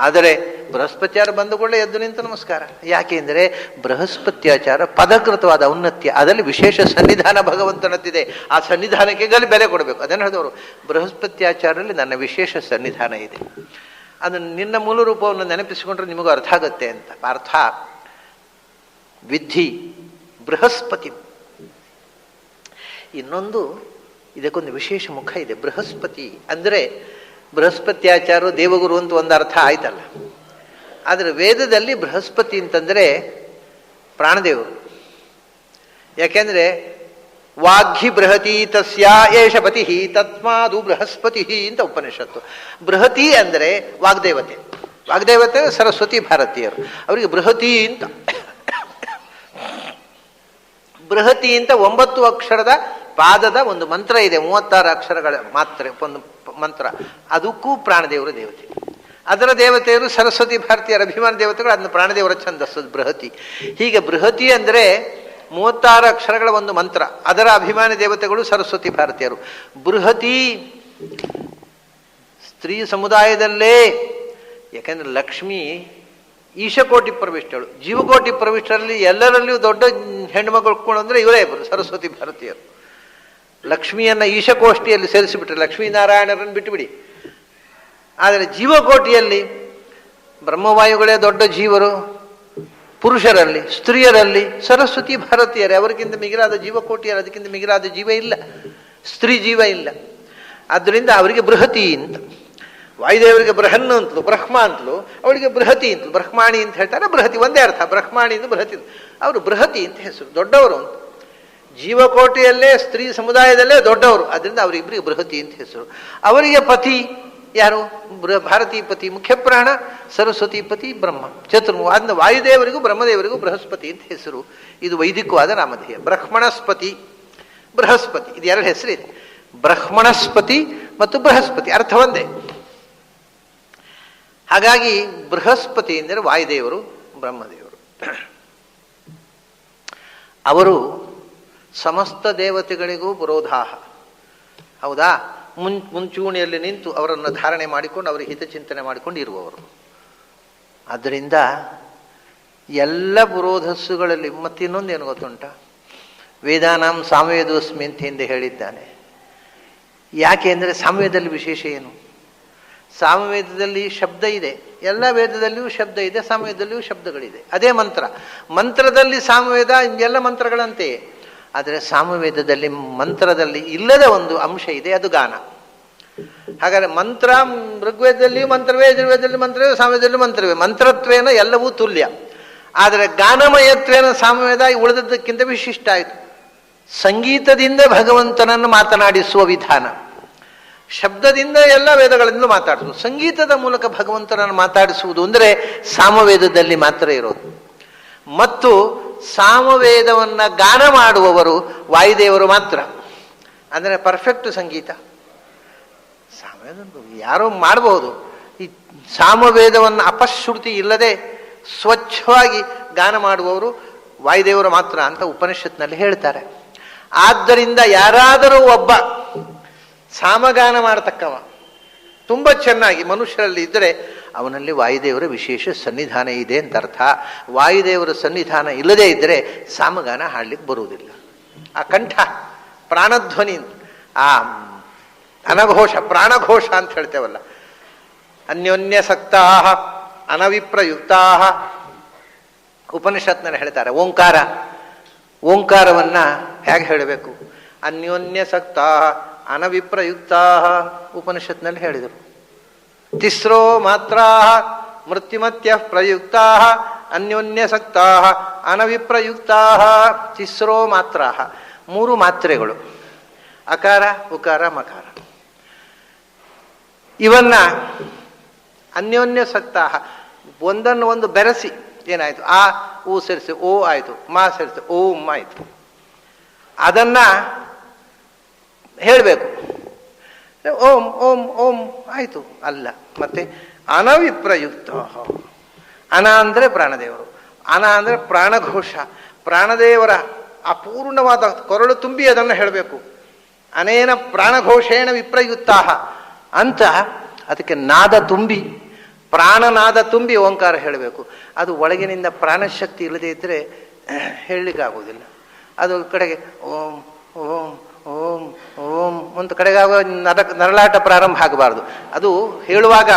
ಆದರೆ ಬೃಹಸ್ಪತ್ಯಾಚಾರ ಬಂದುಕೊಳ್ಳೆ ಎದ್ದು ನಿಂತ ನಮಸ್ಕಾರ. ಯಾಕೆಂದರೆ ಬೃಹಸ್ಪತ್ಯಾಚಾರ ಪದಕೃತವಾದ ಔನ್ನತ್ಯ, ಅದರಲ್ಲಿ ವಿಶೇಷ ಸನ್ನಿಧಾನ ಭಗವಂತನದ್ದಿದೆ. ಆ ಸನ್ನಿಧಾನಕ್ಕೆ ಬೆಲೆ ಕೊಡಬೇಕು. ಅದನ್ನು ಹೇಳಿದವರು, ಬೃಹಸ್ಪತ್ಯಾಚಾರದಲ್ಲಿ ನನ್ನ ವಿಶೇಷ ಸನ್ನಿಧಾನ ಇದೆ, ಅದನ್ನು ನಿನ್ನ ಮೂಲ ರೂಪವನ್ನು ನೆನಪಿಸಿಕೊಂಡ್ರೆ ನಿಮಗೂ ಅರ್ಥ ಆಗುತ್ತೆ ಅಂತ. ಅರ್ಥ ವಿಧಿ ಬೃಹಸ್ಪತಿ. ಇನ್ನೊಂದು ಇದಕ್ಕೊಂದು ವಿಶೇಷ ಮುಖ ಇದೆ. ಬೃಹಸ್ಪತಿ ಅಂದರೆ ಬೃಹಸ್ಪತ್ಯಾಚಾರ ದೇವಗುರು ಅಂತ ಒಂದು ಅರ್ಥ ಆಯ್ತಲ್ಲ. ಆದರೆ ವೇದದಲ್ಲಿ ಬೃಹಸ್ಪತಿ ಅಂತಂದರೆ ಪ್ರಾಣದೇವರು. ಯಾಕೆಂದರೆ ವಾಗ್ಹಿ ಬೃಹತಿ ತಸ್ಯ ಏಷ ಪತಿ ತಸ್ಮಾದು ಬೃಹಸ್ಪತಿ ಅಂತ ಉಪನಿಷತ್ತು. ಬೃಹತಿ ಅಂದರೆ ವಾಗ್ದೇವತೆ. ವಾಗ್ದೇವತೆ ಸರಸ್ವತಿ ಭಾರತೀಯರು, ಅವರಿಗೆ ಬೃಹತಿ ಅಂತ. ಬೃಹತಿ ಅಂತ 9 ಅಕ್ಷರದ ಪಾದದ ಒಂದು ಮಂತ್ರ ಇದೆ, 36 ಅಕ್ಷರಗಳ ಮಾತ್ರ ಒಂದು ಮಂತ್ರ. ಅದಕ್ಕೂ ಪ್ರಾಣದೇವರ ದೇವತೆ. ಅದರ ದೇವತೆಯರು ಸರಸ್ವತಿ ಭಾರತೀಯರ ಅಭಿಮಾನ ದೇವತೆಗಳು, ಅದನ್ನು ಪ್ರಾಣದೇವರ ಛಂದಸ್ಸು ಬೃಹತಿ. ಹೀಗೆ ಬೃಹತಿ ಅಂದರೆ 36 ಅಕ್ಷರಗಳ ಒಂದು ಮಂತ್ರ, ಅದರ ಅಭಿಮಾನಿ ದೇವತೆಗಳು ಸರಸ್ವತಿ ಭಾರತೀಯರು. ಬೃಹತಿ ಸ್ತ್ರೀ ಸಮುದಾಯದಲ್ಲೇ, ಯಾಕೆಂದರೆ ಲಕ್ಷ್ಮಿ ಈಶಕೋಟಿ ಪ್ರವಿಷ್ಟಳು, ಜೀವಕೋಟಿ ಪ್ರವಿಷ್ಟರಲ್ಲಿ ಎಲ್ಲರಲ್ಲಿಯೂ ದೊಡ್ಡ ಹೆಣ್ಣುಮಗಳು ಅಂದರೆ ಇವರೇ ಸರಸ್ವತಿ ಭಾರತೀಯರು. ಲಕ್ಷ್ಮಿಯನ್ನು ಈಶಕೋಷ್ಠಿಯಲ್ಲಿ ಸೇರಿಸಿಬಿಟ್ರೆ ಲಕ್ಷ್ಮೀನಾರಾಯಣರನ್ನು ಬಿಟ್ಟುಬಿಡಿ. ಆದರೆ ಜೀವಕೋಟಿಯಲ್ಲಿ ಬ್ರಹ್ಮವಾಯುಗಳೇ ದೊಡ್ಡ ಜೀವರು, ಪುರುಷರಲ್ಲಿ ಸ್ತ್ರೀಯರಲ್ಲಿ ಸರಸ್ವತಿ ಭಾರತೀಯರೇ. ಅವರಿಗಿಂತ ಮಿಗಿಲಾದ ಜೀವಕೋಟಿಯರು, ಅದಕ್ಕಿಂತ ಮಿಗಿಲಾದ ಜೀವ ಇಲ್ಲ, ಸ್ತ್ರೀ ಜೀವ ಇಲ್ಲ. ಆದ್ದರಿಂದ ಅವರಿಗೆ ಬೃಹತಿ ಅಂತ. ವಾಯುದೇವರಿಗೆ ಬೃಹನ್ನು ಅಂತಲೂ ಬ್ರಹ್ಮ ಅಂತಲೂ, ಅವಳಿಗೆ ಬೃಹತಿ ಅಂತಲೂ. ಬ್ರಹ್ಮಾಣಿ ಅಂತ ಹೇಳ್ತಾರೆ, ಬೃಹತಿ ಒಂದೇ ಅರ್ಥ. ಬ್ರಹ್ಮಾಣಿ ಅಂತ ಬೃಹತಿ, ಅವರು ಬೃಹತಿ ಅಂತ ಹೆಸರು, ದೊಡ್ಡವರು ಅಂತ. ಜೀವಕೋಟಿಯಲ್ಲೇ ಸ್ತ್ರೀ ಸಮುದಾಯದಲ್ಲೇ ದೊಡ್ಡವರು, ಅದರಿಂದ ಅವರಿಬ್ಬರಿಗೆ ಬೃಹತಿ ಅಂತ ಹೆಸರು. ಅವರಿಗೆ ಪತಿ ಯಾರು? ಭಾರತೀ ಪತಿ ಮುಖ್ಯ ಪ್ರಾಣ, ಸರಸ್ವತಿ ಪತಿ ಬ್ರಹ್ಮ, ಚತುರ್ಮುಖ. ಅದನ್ನ ವಾಯುದೇವರಿಗೂ ಬ್ರಹ್ಮದೇವರಿಗೂ ಬೃಹಸ್ಪತಿ ಅಂತ ಹೆಸರು. ಇದು ವೈದಿಕವಾದ ನಾಮಧೇಯ. ಬ್ರಹ್ಮಣಸ್ಪತಿ, ಬೃಹಸ್ಪತಿ, ಇದು 2 ಹೆಸರಿದೆ. ಬ್ರಹ್ಮಣಸ್ಪತಿ ಮತ್ತು ಬೃಹಸ್ಪತಿ ಅರ್ಥ ಒಂದೇ. ಹಾಗಾಗಿ ಬೃಹಸ್ಪತಿ ಎಂದರೆ ವಾಯುದೇವರು, ಬ್ರಹ್ಮದೇವರು. ಅವರು ಸಮಸ್ತ ದೇವತೆಗಳಿಗೂ ಪುರೋಧಾಹ. ಹೌದಾ? ಮುಂಚೂಣಿಯಲ್ಲಿ ನಿಂತು ಅವರನ್ನು ಧಾರಣೆ ಮಾಡಿಕೊಂಡು ಅವರಿಗೆ ಹಿತಚಿಂತನೆ ಮಾಡಿಕೊಂಡು ಇರುವವರು. ಆದ್ದರಿಂದ ಎಲ್ಲ ಪುರೋಧಸ್ಸುಗಳಲ್ಲಿ ಮತ್ತಿನ್ನೊಂದೇನು ಗೊತ್ತುಂಟ? ವೇದಾನಾಂ ಸಾಮವೇದೋಸ್ಮಿ ಅಂತ ಹಿಂದೆ ಹೇಳಿದ್ದಾನೆ. ಯಾಕೆ ಅಂದರೆ ಸಾಮವೇದದಲ್ಲಿ ವಿಶೇಷ ಏನು? ಸಾಮವೇದದಲ್ಲಿ ಶಬ್ದ ಇದೆ, ಎಲ್ಲ ವೇದದಲ್ಲಿಯೂ ಶಬ್ದ ಇದೆ, ಸಾಮವೇದದಲ್ಲಿಯೂ ಶಬ್ದಗಳಿದೆ. ಅದೇ ಮಂತ್ರ. ಮಂತ್ರದಲ್ಲಿ ಸಾಮವೇದ ಎಲ್ಲ ಮಂತ್ರಗಳಂತೆಯೇ. ಆದರೆ ಸಾಮವೇದದಲ್ಲಿ ಮಂತ್ರದಲ್ಲಿ ಇಲ್ಲದ ಒಂದು ಅಂಶ ಇದೆ, ಅದು ಗಾನ. ಹಾಗಾದರೆ ಮಂತ್ರ ಋಗ್ವೇದದಲ್ಲಿಯೂ ಮಂತ್ರವೇ, ಯಜುರ್ವೇದದಲ್ಲಿ ಮಂತ್ರವೇ, ಸಾಮವೇದದಲ್ಲಿ ಮಂತ್ರವೇ. ಮಂತ್ರತ್ವೇನ ಎಲ್ಲವೂ ತುಲ್ಯ. ಆದರೆ ಗಾನಮಯತ್ವೇನ ಸಾಮವೇದ ಉಳಿದದ್ದಕ್ಕಿಂತ ವಿಶಿಷ್ಟ ಆಯಿತು. ಸಂಗೀತದಿಂದ ಭಗವಂತನನ್ನು ಮಾತನಾಡಿಸುವ ವಿಧಾನ, ಶಬ್ದದಿಂದ ಎಲ್ಲ ವೇದಗಳಿಂದಲೂ ಮಾತಾಡಿಸುವುದು. ಸಂಗೀತದ ಮೂಲಕ ಭಗವಂತನನ್ನು ಮಾತಾಡಿಸುವುದು ಅಂದರೆ ಸಾಮವೇದದಲ್ಲಿ ಮಾತ್ರ ಇರೋದು. ಮತ್ತು ಸಾಮವೇದವನ್ನು ಗಾನ ಮಾಡುವವರು ವಾಯುದೇವರು ಮಾತ್ರ. ಅಂದರೆ ಪರ್ಫೆಕ್ಟ್ ಸಂಗೀತ. ಸಾಮವೇದ ಯಾರೋ ಮಾಡಬಹುದು. ಈ ಸಾಮವೇದವನ್ನು ಅಪಶ್ರುತಿ ಇಲ್ಲದೆ ಸ್ವಚ್ಛವಾಗಿ ಗಾನ ಮಾಡುವವರು ವಾಯುದೇವರು ಮಾತ್ರ ಅಂತ ಉಪನಿಷತ್ನಲ್ಲಿ ಹೇಳ್ತಾರೆ. ಆದ್ದರಿಂದ ಯಾರಾದರೂ ಒಬ್ಬ ಸಾಮಗಾನ ಮಾಡತಕ್ಕವ ತುಂಬ ಚೆನ್ನಾಗಿ ಮನುಷ್ಯರಲ್ಲಿ ಇದ್ದರೆ ಅವನಲ್ಲಿ ವಾಯುದೇವರ ವಿಶೇಷ ಸನ್ನಿಧಾನ ಇದೆ ಅಂತ ಅರ್ಥ. ವಾಯುದೇವರ ಸನ್ನಿಧಾನ ಇಲ್ಲದೇ ಇದ್ದರೆ ಸಾಮಗಾನ ಹಾಡಲಿಕ್ಕೆ ಬರುವುದಿಲ್ಲ. ಆ ಕಂಠ ಪ್ರಾಣಧ್ವನಿ, ಆ ಅನಘೋಷ, ಪ್ರಾಣಘೋಷ ಅಂತ ಹೇಳ್ತೇವಲ್ಲ. ಅನ್ಯೋನ್ಯಸಕ್ತಾ ಅನವಿಪ್ರಯುಕ್ತಾ ಉಪನಿಷತ್ನಲ್ಲಿ ಹೇಳ್ತಾರೆ. ಓಂಕಾರ, ಓಂಕಾರವನ್ನು ಹೇಗೆ ಹೇಳಬೇಕು? ಅನ್ಯೋನ್ಯಸಕ್ತಾ ಅನವಿಪ್ರಯುಕ್ತಾ ಉಪನಿಷತ್ನಲ್ಲಿ ಹೇಳಿದರು. ತಿಸ್ರೋ ಮಾತ್ರ ಮೃತ್ಯುಮತ್ಯ ಪ್ರಯುಕ್ತಾ ಅನ್ಯೋನ್ಯಸಕ್ತಾ ಅನವಿಪ್ರಯುಕ್ತಾ. ತಿಸ್ರೋ ಮಾತ್ರ, 3 ಮಾತ್ರೆಗಳು, ಅಕಾರ ಉಕಾರ ಮಕಾರ. ಇವನ್ನ ಅನ್ಯೋನ್ಯಸಕ್ತಾ, ಒಂದನ್ನು ಒಂದು ಬೆರೆಸಿ ಏನಾಯಿತು? ಆ ಊ ಸೇರಿಸಿ ಓ ಆಯಿತು, ಮಾ ಸೇರಿಸಿ ಓಂ ಆಯಿತು. ಅದನ್ನು ಹೇಳಬೇಕು. ಓಂ ಓಂ ಓಂ ಆಯಿತು. ಅಲ್ಲ, ಮತ್ತೆ ಅನವಿಪ್ರಯುಕ್ತ. ಅನ ಅಂದರೆ ಪ್ರಾಣದೇವರು, ಅನ ಅಂದರೆ ಪ್ರಾಣಘೋಷ, ಪ್ರಾಣದೇವರ ಅಪೂರ್ಣವಾದ ಕೊರಳು ತುಂಬಿ ಅದನ್ನು ಹೇಳಬೇಕು. ಅನೇನ ಪ್ರಾಣಘೋಷೇಣ ವಿಪ್ರಯುಕ್ತಾ ಅಂತ ಅದಕ್ಕೆ ನಾದ ತುಂಬಿ, ಪ್ರಾಣನಾದ ತುಂಬಿ ಓಂಕಾರ ಹೇಳಬೇಕು. ಅದು ಒಳಗಿನಿಂದ ಪ್ರಾಣಶಕ್ತಿ ಇಲ್ಲದೆ ಇದ್ದರೆ ಹೇಳಲಿಕ್ಕಾಗೋದಿಲ್ಲ. ಅದು ಕಡೆಗೆ ಓಂ ಓಂ ಓಂ ಓಂ ಒಂದು ಕಡೆಗಾಗುವ ನರಳಾಟ ಪ್ರಾರಂಭ ಆಗಬಾರ್ದು. ಅದು ಹೇಳುವಾಗ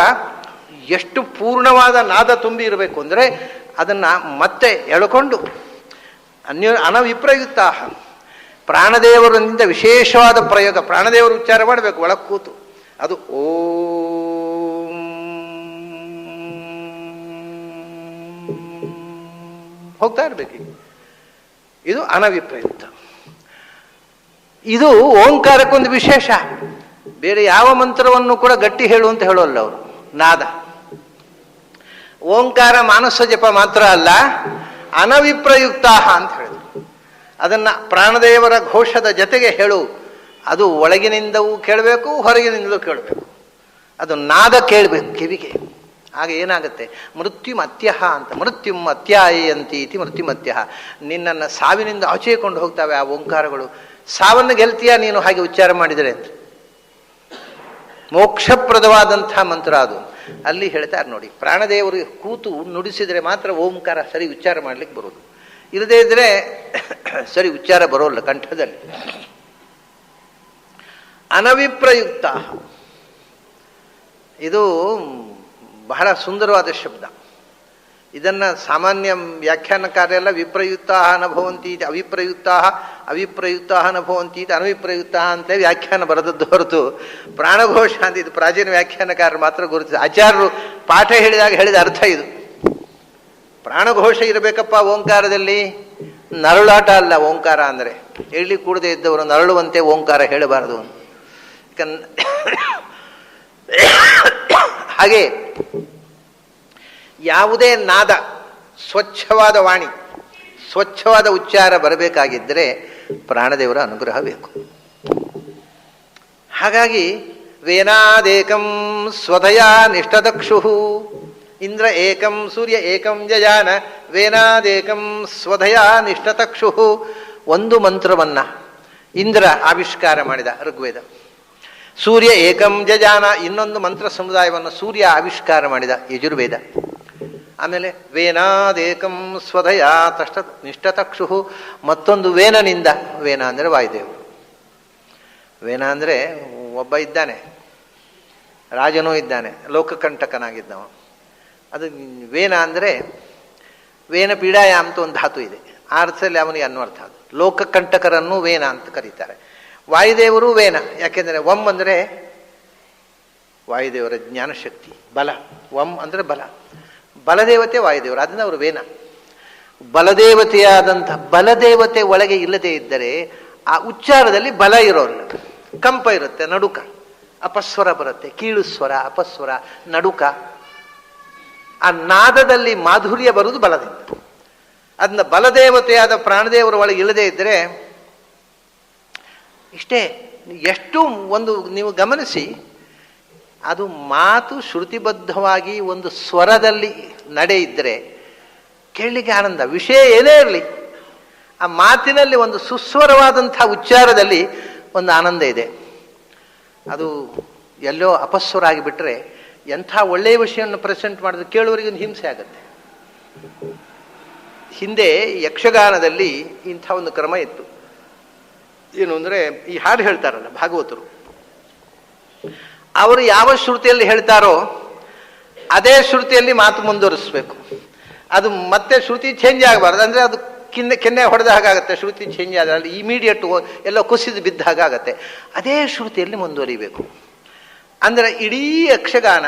ಎಷ್ಟು ಪೂರ್ಣವಾದ ನಾದ ತುಂಬಿ ಇರಬೇಕು ಅಂದರೆ ಅದನ್ನು ಮತ್ತೆ ಎಳ್ಕೊಂಡು ಅನವಿಪ್ರಯುಕ್ತ. ಪ್ರಾಣದೇವರಿಂದ ವಿಶೇಷವಾದ ಪ್ರಯೋಗ, ಪ್ರಾಣದೇವರು ಉಚ್ಚಾರ ಮಾಡಬೇಕು ಒಳಗೆ ಕೂತು. ಅದು ಓಂ ಹೋಗ್ತಾ ಇರಬೇಕು. ಇದು ಅನವಿಪ್ರಯುಕ್ತ. ಇದು ಓಂಕಾರಕ್ಕೊಂದು ವಿಶೇಷ. ಬೇರೆ ಯಾವ ಮಂತ್ರವನ್ನು ಕೂಡ ಗಟ್ಟಿ ಹೇಳು ಅಂತ ಹೇಳೋಲ್ಲ ಅವರು. ನಾದ ಓಂಕಾರ ಮಾನಸ ಜಪ ಮಾತ್ರ ಅಲ್ಲ, ಅನವಿಪ್ರಯುಕ್ತ ಅಂತ ಹೇಳಿದ್ರು. ಅದನ್ನು ಪ್ರಾಣದೇವರ ಘೋಷದ ಜೊತೆಗೆ ಹೇಳು. ಅದು ಒಳಗಿನಿಂದವೂ ಕೇಳಬೇಕು, ಹೊರಗಿನಿಂದಲೂ ಕೇಳಬೇಕು. ಅದು ನಾದ ಕೇಳಬೇಕು ಕಿವಿಗೆ. ಆಗ ಏನಾಗುತ್ತೆ? ಮೃತ್ಯುಮತ್ಯ ಅಂತ, ಮೃತ್ಯುಂ ಅತ್ಯಾಯಂತಿ ಇತಿ ಮೃತ್ಯುಮತ್ಯ. ನಿನ್ನನ್ನು ಸಾವಿನಿಂದ ಆಚೆಕೊಂಡು ಹೋಗ್ತಾವೆ ಆ ಓಂಕಾರಗಳು. ಸಾವನ್ನು ಗೆಲ್ತೀಯ ನೀನು ಹಾಗೆ ಉಚ್ಚಾರ ಮಾಡಿದರೆ ಅಂತ. ಮೋಕ್ಷಪ್ರದವಾದಂಥ ಮಂತ್ರ ಅದು. ಅಲ್ಲಿ ಹೇಳ್ತಾರೆ ನೋಡಿ, ಪ್ರಾಣದೇವರು ಕೂತು ನುಡಿಸಿದರೆ ಮಾತ್ರ ಓಂಕಾರ ಸರಿ ಉಚ್ಚಾರ ಮಾಡ್ಲಿಕ್ಕೆ ಬರೋದು. ಇಲ್ಲದೇ ಇದ್ರೆ ಸರಿ ಉಚ್ಚಾರ ಬರೋಲ್ಲ ಕಂಠದಲ್ಲಿ. ಅನವಿಪ್ರಯುಕ್ತ ಇದು ಬಹಳ ಸುಂದರವಾದ ಶಬ್ದ. ಇದನ್ನು ಸಾಮಾನ್ಯ ವ್ಯಾಖ್ಯಾನಕಾರೆಲ್ಲ ವಿಪ್ರಯುಕ್ತ ನಭವಂತಿ, ಅವಿಪ್ರಯುಕ್ತ ಅವಿಪ್ರಯುಕ್ತ ನಭವಂತಿ, ಅನವಿಪ್ರಯುಕ್ತ ಅಂತ ವ್ಯಾಖ್ಯಾನ ಬರೆದದ್ದು ಹೊರತು ಪ್ರಾಣಘೋಷ ಅಂತ ಇದು ಪ್ರಾಚೀನ ವ್ಯಾಖ್ಯಾನಕಾರರು ಮಾತ್ರ ಗುರುತಿಸ. ಆಚಾರ್ಯರು ಪಾಠ ಹೇಳಿದಾಗ ಹೇಳಿದ ಅರ್ಥ ಇದು. ಪ್ರಾಣಘೋಷ ಇರಬೇಕಪ್ಪ ಓಂಕಾರದಲ್ಲಿ, ನರಳಾಟ ಅಲ್ಲ ಓಂಕಾರ ಅಂದರೆ. ಹೇಳಿ ಕೂಡದೇ ಇದ್ದವರು ನರಳುವಂತೆ ಓಂಕಾರ ಹೇಳಬಾರದು. ಹಾಗೆ ಯಾವುದೇ ನಾದ, ಸ್ವಚ್ಛವಾದ ವಾಣಿ, ಸ್ವಚ್ಛವಾದ ಉಚ್ಚಾರ ಬರಬೇಕಾಗಿದ್ದರೆ ಪ್ರಾಣದೇವರ ಅನುಗ್ರಹ ಬೇಕು. ಹಾಗಾಗಿ ವೇನಾದೇಕಂ ಸ್ವಧಯಾ ನಿಷ್ಠದಕ್ಷು ಇಂದ್ರ ಏಕಂ ಸೂರ್ಯ ಏಕಂ ಜಜಾನ ವೇನಾದೇಕಂ ಸ್ವಧಯಾ ನಿಷ್ಠತಕ್ಷು. ಒಂದು ಮಂತ್ರವನ್ನ ಇಂದ್ರ ಆವಿಷ್ಕಾರ ಮಾಡಿದ ಋಗ್ವೇದ. ಸೂರ್ಯ ಏಕಂ ಜಜಾನ ಇನ್ನೊಂದು ಮಂತ್ರ ಸಮುದಾಯವನ್ನು ಸೂರ್ಯ ಆವಿಷ್ಕಾರ ಮಾಡಿದ ಯಜುರ್ವೇದ. ಆಮೇಲೆ ವೇನಾದೇಕಂ ಸ್ವಧಯಾ ನಿಷ್ಠತಕ್ಷು ಮತ್ತೊಂದು ವೇನನಿಂದ. ವೇನ ಅಂದರೆ ವಾಯುದೇವರು. ವೇನ ಅಂದರೆ ಒಬ್ಬ ಇದ್ದಾನೆ, ರಾಜನೂ ಇದ್ದಾನೆ, ಲೋಕಕಂಟಕನಾಗಿದ್ದವ. ಅದು ವೇನ ಅಂದರೆ ವೇನ ಪೀಡಾಯ ಅಂತ ಒಂದು ಧಾತು ಇದೆ. ಆ ಅರ್ಥದಲ್ಲಿ ಅವನಿಗೆ ಅನ್ವರ್ಥ. ಅದು ಲೋಕಕಂಟಕರನ್ನು ವೇನ ಅಂತ ಕರೀತಾರೆ. ವಾಯುದೇವರು ವೇನ, ಯಾಕೆಂದರೆ ವಂ ಅಂದರೆ ವಾಯುದೇವರ ಜ್ಞಾನಶಕ್ತಿ, ಬಲ. ವಂ ಅಂದರೆ ಬಲ, ಬಲದೇವತೆ ವಾಯುದೇವರು, ಅದನ್ನು ಅವರು ವೇನ. ಬಲದೇವತೆಯಾದಂಥ ಬಲದೇವತೆ ಒಳಗೆ ಇಲ್ಲದೆ ಇದ್ದರೆ ಆ ಉಚ್ಚಾರದಲ್ಲಿ ಬಲ ಇರೋಲ್ಲ, ಕಂಪ ಇರುತ್ತೆ, ನಡುಕ, ಅಪಸ್ವರ ಬರುತ್ತೆ, ಕೀಳು ಸ್ವರ, ಅಪಸ್ವರ, ನಡುಕ. ಆ ನಾದದಲ್ಲಿ ಮಾಧುರ್ಯ ಬರುವುದು ಬಲದಿಂದ. ಅದನ್ನ ಬಲದೇವತೆಯಾದ ಪ್ರಾಣದೇವರ ಒಳಗೆ ಇಲ್ಲದೆ ಇದ್ದರೆ ಇಷ್ಟೇ. ಎಷ್ಟು ಒಂದು ನೀವು ಗಮನಿಸಿ, ಅದು ಮಾತು ಶ್ರುತಿಬದ್ಧವಾಗಿ ಒಂದು ಸ್ವರದಲ್ಲಿ ನಡೆ ಇದ್ದರೆ ಕೇಳಲಿಕ್ಕೆ ಆನಂದ. ವಿಷಯ ಏನೇ ಇರಲಿ, ಆ ಮಾತಿನಲ್ಲಿ ಒಂದು ಸುಸ್ವರವಾದಂಥ ಉಚ್ಚಾರದಲ್ಲಿ ಒಂದು ಆನಂದ ಇದೆ. ಅದು ಎಲ್ಲೋ ಅಪಸ್ವರ ಆಗಿಬಿಟ್ರೆ ಎಂಥ ಒಳ್ಳೆಯ ವಿಷಯವನ್ನು ಪ್ರೆಸೆಂಟ್ ಮಾಡಿದ್ರೆ ಕೇಳುವವರಿಗೆ ಒಂದು ಹಿಂಸೆ ಆಗುತ್ತೆ. ಹಿಂದೆ ಯಕ್ಷಗಾನದಲ್ಲಿ ಇಂಥ ಒಂದು ಕ್ರಮ ಇತ್ತು. ಏನು ಅಂದರೆ, ಈ ಹಾಡು ಹೇಳ್ತಾರಲ್ಲ ಭಾಗವತರು, ಅವರು ಯಾವ ಶ್ರುತಿಯಲ್ಲಿ ಹೇಳ್ತಾರೋ ಅದೇ ಶ್ರುತಿಯಲ್ಲಿ ಮಾತು ಮುಂದುವರಿಸ್ಬೇಕು. ಅದು ಮತ್ತೆ ಶ್ರುತಿ ಚೇಂಜ್ ಆಗಬಾರ್ದು. ಅಂದರೆ ಅದು ಕೆನ್ನೆ ಹೊಡೆದ ಹಾಗಾಗತ್ತೆ. ಶ್ರುತಿ ಚೇಂಜ್ ಆದ ಅಲ್ಲಿ ಇಮಿಡಿಯೇಟ್ ಎಲ್ಲ ಕುಸಿದು ಬಿದ್ದ ಹಾಗಾಗತ್ತೆ. ಅದೇ ಶ್ರುತಿಯಲ್ಲಿ ಮುಂದುವರಿಬೇಕು. ಅಂದರೆ ಇಡೀ ಯಕ್ಷಗಾನ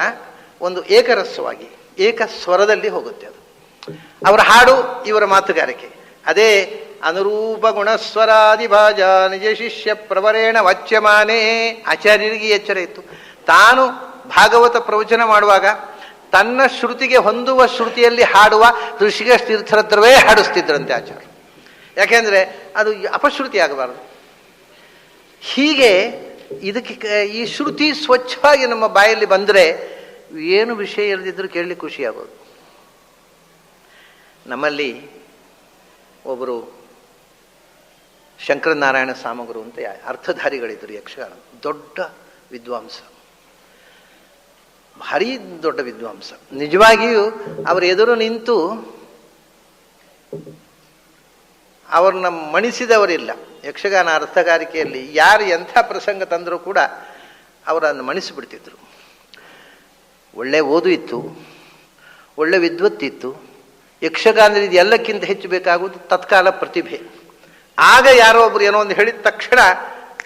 ಒಂದು ಏಕರಸವಾಗಿ ಏಕ ಸ್ವರದಲ್ಲಿ ಹೋಗುತ್ತೆ. ಅದು ಅವರ ಹಾಡು, ಇವರ ಮಾತುಗಾರಿಕೆ ಅದೇ. ಅನುರೂಪ ಗುಣಸ್ವರಾದಿಭಾಜ ನಿಜ ಶಿಷ್ಯ ಪ್ರವರೇಣ ವಾಚ್ಯಮಾನೇ. ಆಚಾರ್ಯರಿಗೆ ಎಚ್ಚರ ಇತ್ತು. ತಾನು ಭಾಗವತ ಪ್ರವಚನ ಮಾಡುವಾಗ ತನ್ನ ಶ್ರುತಿಗೆ ಹೊಂದುವ ಶ್ರುತಿಯಲ್ಲಿ ಹಾಡುವ ಋಷಿಕೇಶ ತೀರ್ಥರತ್ರವೇ ಹಾಡಿಸ್ತಿದ್ರಂತೆ ಆಚಾರ್ಯ. ಯಾಕೆಂದರೆ ಅದು ಅಪಶ್ರುತಿ ಆಗಬಾರದು. ಹೀಗೆ ಇದಕ್ಕೆ ಈ ಶ್ರುತಿ ಸ್ವಚ್ಛವಾಗಿ ನಮ್ಮ ಬಾಯಲ್ಲಿ ಬಂದರೆ ಏನು ವಿಷಯ ಇರದಿದ್ರೂ ಕೇಳಲಿಕ್ಕೆ ಖುಷಿಯಾಗೋದು. ನಮ್ಮಲ್ಲಿ ಒಬ್ಬರು ಶಂಕರನಾರಾಯಣ ಸಾಮಗರು ಅಂತ ಅರ್ಥಧಾರಿಗಳಿದ್ದರು, ಯಕ್ಷಗಾನ ದೊಡ್ಡ ವಿದ್ವಾಂಸ, ಭಾರಿ ದೊಡ್ಡ ವಿದ್ವಾಂಸ. ನಿಜವಾಗಿಯೂ ಅವರ ಎದುರು ನಿಂತು ಅವ್ರನ್ನ ಮಣಿಸಿದವರಿಲ್ಲ. ಯಕ್ಷಗಾನ ಅರ್ಥಗಾರಿಕೆಯಲ್ಲಿ ಯಾರು ಎಂಥ ಪ್ರಸಂಗ ತಂದರೂ ಕೂಡ ಅವರನ್ನು ಮಣಿಸಿಬಿಡ್ತಿದ್ರು. ಒಳ್ಳೆ ಓದು ಇತ್ತು, ಒಳ್ಳೆ ವಿದ್ವತ್ತಿತ್ತು. ಯಕ್ಷಗಾನದಲ್ಲಿ ಎಲ್ಲಕ್ಕಿಂತ ಹೆಚ್ಚು ಬೇಕಾಗುವುದು ತತ್ಕಾಲ ಪ್ರತಿಭೆ. ಆಗ ಯಾರೋ ಒಬ್ರು ಏನೋ ಒಂದು ಹೇಳಿದ ತಕ್ಷಣ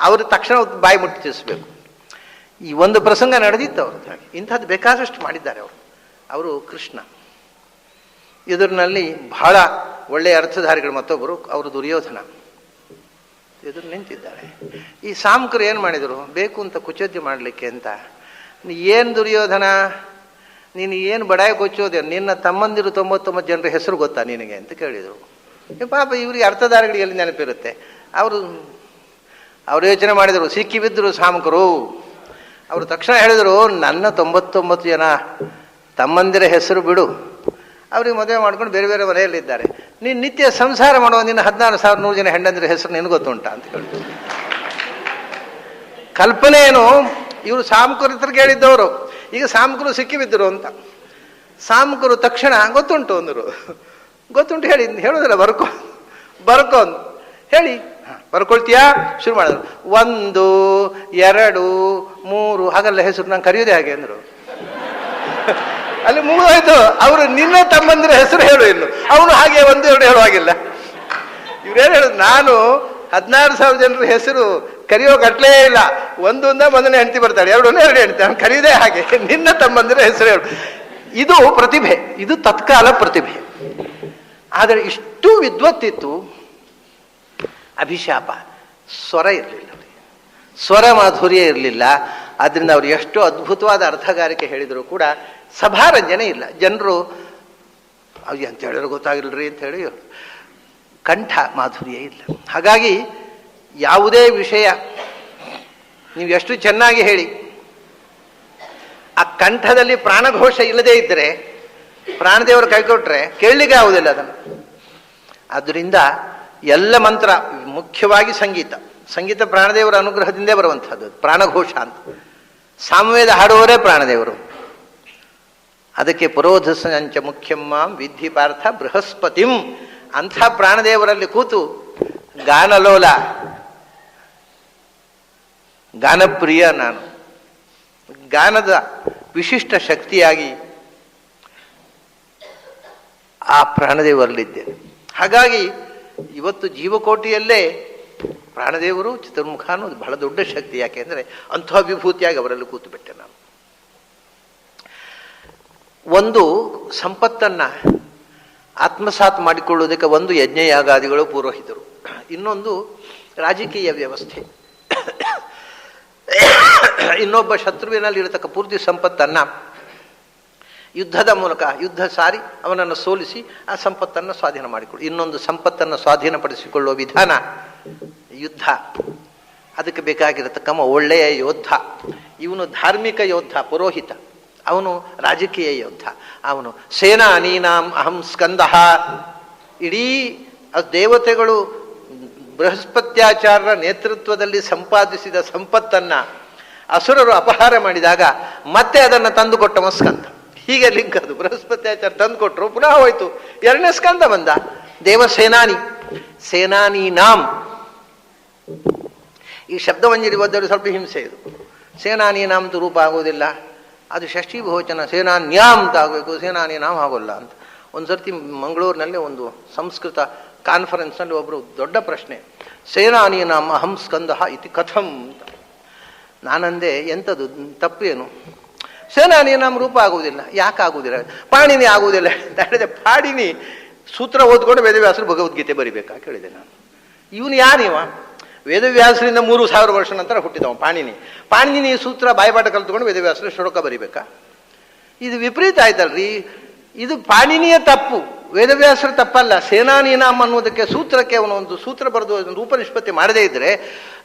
ಅವರು ತಕ್ಷಣ ಬಾಯಿ ಮುಟ್ಟಿ ತಿಳಿಸ್ಬೇಕು. ಈ ಒಂದು ಪ್ರಸಂಗ ನಡೆದಿತ್ತು ಅವ್ರದ್ದು. ಹಾಗೆ ಇಂಥದ್ದು ಬೇಕಾದಷ್ಟು ಮಾಡಿದ್ದಾರೆ ಅವರು ಕೃಷ್ಣ. ಎದುರಿನಲ್ಲಿ ಬಹಳ ಒಳ್ಳೆಯ ಅರ್ಥಧಾರಿಗಳು ಮತ್ತೊಬ್ಬರು, ಅವರು ದುರ್ಯೋಧನ ಎದುರು ನಿಂತಿದ್ದಾರೆ. ಈ ಸಾಮಕರು ಏನು ಮಾಡಿದರು, ಬೇಕು ಅಂತ ಕುಚೋದ್ಯ ಮಾಡಲಿಕ್ಕೆ ಅಂತ, ಏನು ದುರ್ಯೋಧನ ನೀನು ಏನು ಬಡಾಯ ಕೊಚ್ಚೋದೆ, ನಿನ್ನ ತಮ್ಮಂದಿರು 99 ಜನರ ಹೆಸರು ಗೊತ್ತಾ ನಿನಗೆ ಅಂತ ಕೇಳಿದರು. ಪಾಪ ಇವರಿಗೆ ಅರ್ಥಧಾರಿಗಳಿಗೆ ಎಲ್ಲಿ ನೆನಪಿರುತ್ತೆ. ಅವರು ಯೋಚನೆ ಮಾಡಿದರು, ಸಿಕ್ಕಿ ಬಿದ್ದರು ಸಾಮಕರು. ಅವರು ತಕ್ಷಣ ಹೇಳಿದರು, ನನ್ನ 99 ಜನ ತಮ್ಮಂದಿರ ಹೆಸರು ಬಿಡು, ಅವ್ರಿಗೆ ಮದುವೆ ಮಾಡ್ಕೊಂಡು ಬೇರೆ ಬೇರೆ ಮನೆಯಲ್ಲಿದ್ದಾರೆ. ನೀನು ನಿತ್ಯ ಸಂಸಾರ ಮಾಡುವ ನಿನ್ನ 16,100 ಜನ ಹೆಂಡಂದಿರ ಹೆಸರು ನಿನಗೆ ಗೊತ್ತುಂಟಾ ಅಂತ ಹೇಳಿದ್ರು. ಕಲ್ಪನೆ ಏನು, ಇವರು ಸಾಮಕರು ಹತ್ರ ಕೇಳಿದ್ದವರು, ಈಗ ಸಾಮಕರು ಸಿಕ್ಕಿಬಿದ್ದರು ಅಂತ. ಸಾಮಕರು ತಕ್ಷಣ ಗೊತ್ತುಂಟು ಅಂದರು. ಗೊತ್ತುಂಟು ಹೇಳಿ, ಹೇಳೋದಿಲ್ಲ, ಬರ್ಕೊ ಹೇಳಿ. ಬರ್ಕೊಳ್ತೀಯಾ? ಶುರು ಮಾಡಿದ್ರು. 1 2 3 ಹಾಗಲ್ಲ ಹೆಸರು, ನಾನು ಕರೆಯೋದೇ ಹಾಗೆ ಅಂದರು. ಅಲ್ಲಿ ಮುಗಿದೋಯ್ತು. ಅವರು ನಿನ್ನ ತಮ್ಮಂದಿರ ಹೆಸರು ಹೇಳು, ಇನ್ನು ಅವನು ಹಾಗೆ 1 2 ಹೇಳುವಾಗಿಲ್ಲ. ಇವ್ರೇನು ಹೇಳುದು, ನಾನು 16,000 ಜನರ ಹೆಸರು ಕರೆಯೋ ಕಟ್ಲೇ ಇಲ್ಲ. ಒಂದೊಂದ ಮೊದಲನೇ ಹೆಂಡತಿ ಬರ್ತಾಳೆ, 2 ಹೆಂಡತಿ, ನಾನು ಕರೆಯೋದೇ ಹಾಗೆ, ನಿನ್ನ ತಮ್ಮಂದಿರ ಹೆಸರು ಹೇಳು. ಇದು ಪ್ರತಿಭೆ, ಇದು ತತ್ಕಾಲ ಪ್ರತಿಭೆ. ಆದರೆ ಇಷ್ಟು ವಿದ್ವತ್ತಿತ್ತು, ಅಭಿಶಾಪ, ಸ್ವರ ಇರಲಿಲ್ಲ, ಸ್ವರ ಮಾಧುರ್ಯ ಇರಲಿಲ್ಲ. ಆದ್ದರಿಂದ ಅವರು ಎಷ್ಟು ಅದ್ಭುತವಾದ ಅರ್ಥಗಾರಿಕೆ ಹೇಳಿದರೂ ಕೂಡ ಸಭಾರಂಜನೆ ಇಲ್ಲ. ಜನರು ಅಯ್ಯ ಅಂತ ಹೇಳಿದ್ರು ಗೊತ್ತಾಗಿಲ್ರಿ ಅಂತ ಹೇಳಿ ಕಂಠ ಮಾಧುರ್ಯ ಇಲ್ಲ. ಹಾಗಾಗಿ ಯಾವುದೇ ವಿಷಯ ನೀವು ಎಷ್ಟು ಚೆನ್ನಾಗಿ ಹೇಳಿ, ಆ ಕಂಠದಲ್ಲಿ ಪ್ರಾಣಘೋಷ ಇಲ್ಲದೇ ಇದ್ದರೆ, ಪ್ರಾಣದೇವರು ಕೈಕೊಟ್ರೆ ಕೇಳಲಿಕ್ಕೆ ಆಗುವುದಿಲ್ಲ ಅದನ್ನು. ಆದ್ದರಿಂದ ಎಲ್ಲ ಮಂತ್ರ, ಮುಖ್ಯವಾಗಿ ಸಂಗೀತ ಪ್ರಾಣದೇವರ ಅನುಗ್ರಹದಿಂದೇ ಬರುವಂಥದ್ದು, ಪ್ರಾಣಘೋಷ ಅಂತ. ಸಾಮವೇದ ಹಾಡುವವರೇ ಪ್ರಾಣದೇವರು. ಅದಕ್ಕೆ ಪುರೋಧಸಂಚ ಮುಖ್ಯಮ್ಮಾಂ ವಿಧಿ ಪಾರ್ಥ ಬೃಹಸ್ಪತಿಂ. ಅಂಥ ಪ್ರಾಣದೇವರಲ್ಲಿ ಕೂತು ಗಾನಲೋಲ, ಗಾನಪ್ರಿಯ ನಾನು, ಗಾನದ ವಿಶಿಷ್ಟ ಶಕ್ತಿಯಾಗಿ ಆ ಪ್ರಾಣದೇವರಲ್ಲಿದ್ದೇನೆ. ಹಾಗಾಗಿ ಇವತ್ತು ಜೀವಕೋಟಿಯಲ್ಲೇ ಪ್ರಾಣದೇವರು ಚತುರ್ಮುಖ ಅನ್ನೋದು ಬಹಳ ದೊಡ್ಡ ಶಕ್ತಿ. ಯಾಕೆಂದರೆ ಅಂಥ ವಿಭೂತಿಯಾಗಿ ಅವರಲ್ಲಿ ಕೂತು ಬಿಟ್ಟೆ ನಾನು. ಒಂದು ಸಂಪತ್ತನ್ನು ಆತ್ಮಸಾತ್ ಮಾಡಿಕೊಳ್ಳುವುದಕ್ಕೆ ಒಂದು ಯಜ್ಞಯಾಗಾದಿಗಳು ಪುರೋಹಿತರು, ಇನ್ನೊಂದು ರಾಜಕೀಯ ವ್ಯವಸ್ಥೆ, ಇನ್ನೊಬ್ಬ ಶತ್ರುವಿನಲ್ಲಿ ಇರತಕ್ಕ ಪೂರ್ತಿ ಸಂಪತ್ತನ್ನು ಯುದ್ಧದ ಮೂಲಕ ಯುದ್ಧ ಸಾರಿ ಅವನನ್ನು ಸೋಲಿಸಿ ಆ ಸಂಪತ್ತನ್ನು ಸ್ವಾಧೀನ ಮಾಡಿಕೊಳ್ಳಿ. ಇನ್ನೊಂದು ಸಂಪತ್ತನ್ನು ಸ್ವಾಧೀನಪಡಿಸಿಕೊಳ್ಳುವ ವಿಧಾನ ಯುದ್ಧ. ಅದಕ್ಕೆ ಬೇಕಾಗಿರತಕ್ಕ ಒಳ್ಳೆಯ ಯೋಧ. ಇವನು ಧಾರ್ಮಿಕ ಯೋಧ ಪುರೋಹಿತ, ಅವನು ರಾಜಕೀಯ ಯೋಧ, ಅವನು ಸೇನಾನೀನಾಂ ಅಹಂ ಸ್ಕಂದಃ. ಇಡೀ ದೇವತೆಗಳು ಬೃಹಸ್ಪತ್ಯಾಚಾರ್ಯರ ನೇತೃತ್ವದಲ್ಲಿ ಸಂಪಾದಿಸಿದ ಸಂಪತ್ತನ್ನು ಅಸುರರು ಅಪಹಾರ ಮಾಡಿದಾಗ ಮತ್ತೆ ಅದನ್ನು ತಂದುಕೊಟ್ಟವ ಸ್ಕಂದ. ಹೀಗೆ ಲಿಂಕ್ ಅದು. ಬೃಹಸ್ಪತ್ಯಾಚಾರ್ಯ ತಂದು ಕೊಟ್ಟರು, ಪುನಃ ಹೋಯ್ತು, 2ನೇ ಸ್ಕಂದ ಬಂದ. ದೇವಸೇನಾನಿ, ಸೇನಾನೀನಾಂ. ಈ ಶಬ್ದವಂಜರಿ ಓದೋರು ಸ್ವಲ್ಪ ಹಿಂಸೆ ಇದು. ಸೇನಾನೀನಾಂ ಅಂತ ರೂಪ ಆಗೋದಿಲ್ಲ, ಅದು ಷಷ್ಠಿ ಬಹುವಚನ, ಸೇನಾನ್ಯಾಂ ಅಂತ ಆಗಬೇಕು, ಸೇನಾನೀನಾಂ ಆಗೋಲ್ಲ ಅಂತ. ಒಂದು ಸರ್ತಿ ಮಂಗಳೂರಿನಲ್ಲಿ ಒಂದು ಸಂಸ್ಕೃತ ಕಾನ್ಫರೆನ್ಸ್ನಲ್ಲಿ ಒಬ್ಬರು ದೊಡ್ಡ ಪ್ರಶ್ನೆ, ಸೇನಾನೀನಾಂ ಅಹಂ ಸ್ಕಂದಃ ಇತಿ ಕಥಂ ಅಂತ. ನಾನಂದೆ ಎಂಥದ್ದು ತಪ್ಪು ಏನು? ಸೇನಾನೀನಾಂ ರೂಪ ಆಗುವುದಿಲ್ಲ. ಯಾಕೆ ಆಗುವುದಿಲ್ಲ? ಪಾಣಿನಿ ಆಗುವುದಿಲ್ಲ ಅಂತ ಹೇಳಿದೆ. ಪಾಣಿನಿ ಸೂತ್ರ ಓದ್ಕೊಂಡು ವೇದವ್ಯಾಸರು ಭಗವದ್ಗೀತೆ ಬರಿಬೇಕಾ ಕೇಳಿದೆ ನಾನು. ಇವನು ಯಾರಿವ? ವೇದವ್ಯಾಸರಿಂದ 3000 ವರ್ಷ ನಂತರ ಹುಟ್ಟಿದವ ಪಾಣಿನಿ. ಪಾಣಿನಿ ಸೂತ್ರ ಬಾಯ್ಪಾಠ ಕಲ್ತ್ಕೊಂಡು ವೇದವ್ಯಾಸರು ಶ್ಲೋಕ ಬರಿಬೇಕಾ? ಇದು ವಿಪರೀತ ಆಯ್ತಲ್ರಿ. ಇದು ಪಾಣಿನಿಯ ತಪ್ಪು. ವೇದವ್ಯಾಸರು ತಪ್ಪಲ್ಲ. ಸೇನಾನೀನಾಮ್ ಅನ್ನೋದಕ್ಕೆ ಸೂತ್ರಕ್ಕೆ ಅವನು ಒಂದು ಸೂತ್ರ ಬರೆದು ಒಂದು ರೂಪನಿಷ್ಪತ್ತಿ ಮಾಡದೇ ಇದ್ರೆ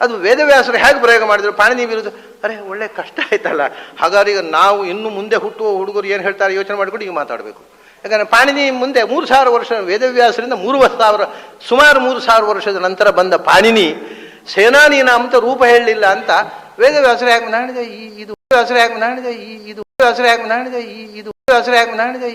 ಅದು ವೇದವ್ಯಾಸರು ಹೇಗೆ ಪ್ರಯೋಗ ಮಾಡಿದ್ರು ಪಾಣಿನಿ ವಿರುದ್ಧ. ಅರೆ ಒಳ್ಳೆ ಕಷ್ಟ ಆಯ್ತಲ್ಲ, ಹಾಗಾದ್ರೆ ಈಗ ನಾವು ಇನ್ನು ಮುಂದೆ ಹುಟ್ಟುವ ಹುಡುಗರು ಏನು ಹೇಳ್ತಾರೆ ಯೋಚನೆ ಮಾಡಿಕೊಂಡು ಈಗ ಮಾತಾಡಬೇಕು. ಯಾಕಂದರೆ ಪಾಣಿನಿ ಮುಂದೆ 3000 ವರ್ಷ, ವೇದವ್ಯಾಸರಿಂದ 3000 ಸುಮಾರು 3000 ವರ್ಷದ ನಂತರ ಬಂದ ಪಾಣಿನಿ ಸೇನಾನೀನಾಮ್ ಅಂತ ರೂಪ ಹೇಳಲಿಲ್ಲ ಅಂತ ವೇದವ್ಯಾಸರು ಹೇಗೆ ನಾಡಿದೆ ಇದು ವ್ಯಾಸರು ಹೇಗೆ ನಾಡಿದೆ ಇದು ವ್ಯಾಸರು ಹೇಗೆ ನಾಡಿದೆ ಇದು ವ್ಯಾಸರು ಹೇಗೆ ನಾಡಿದೆ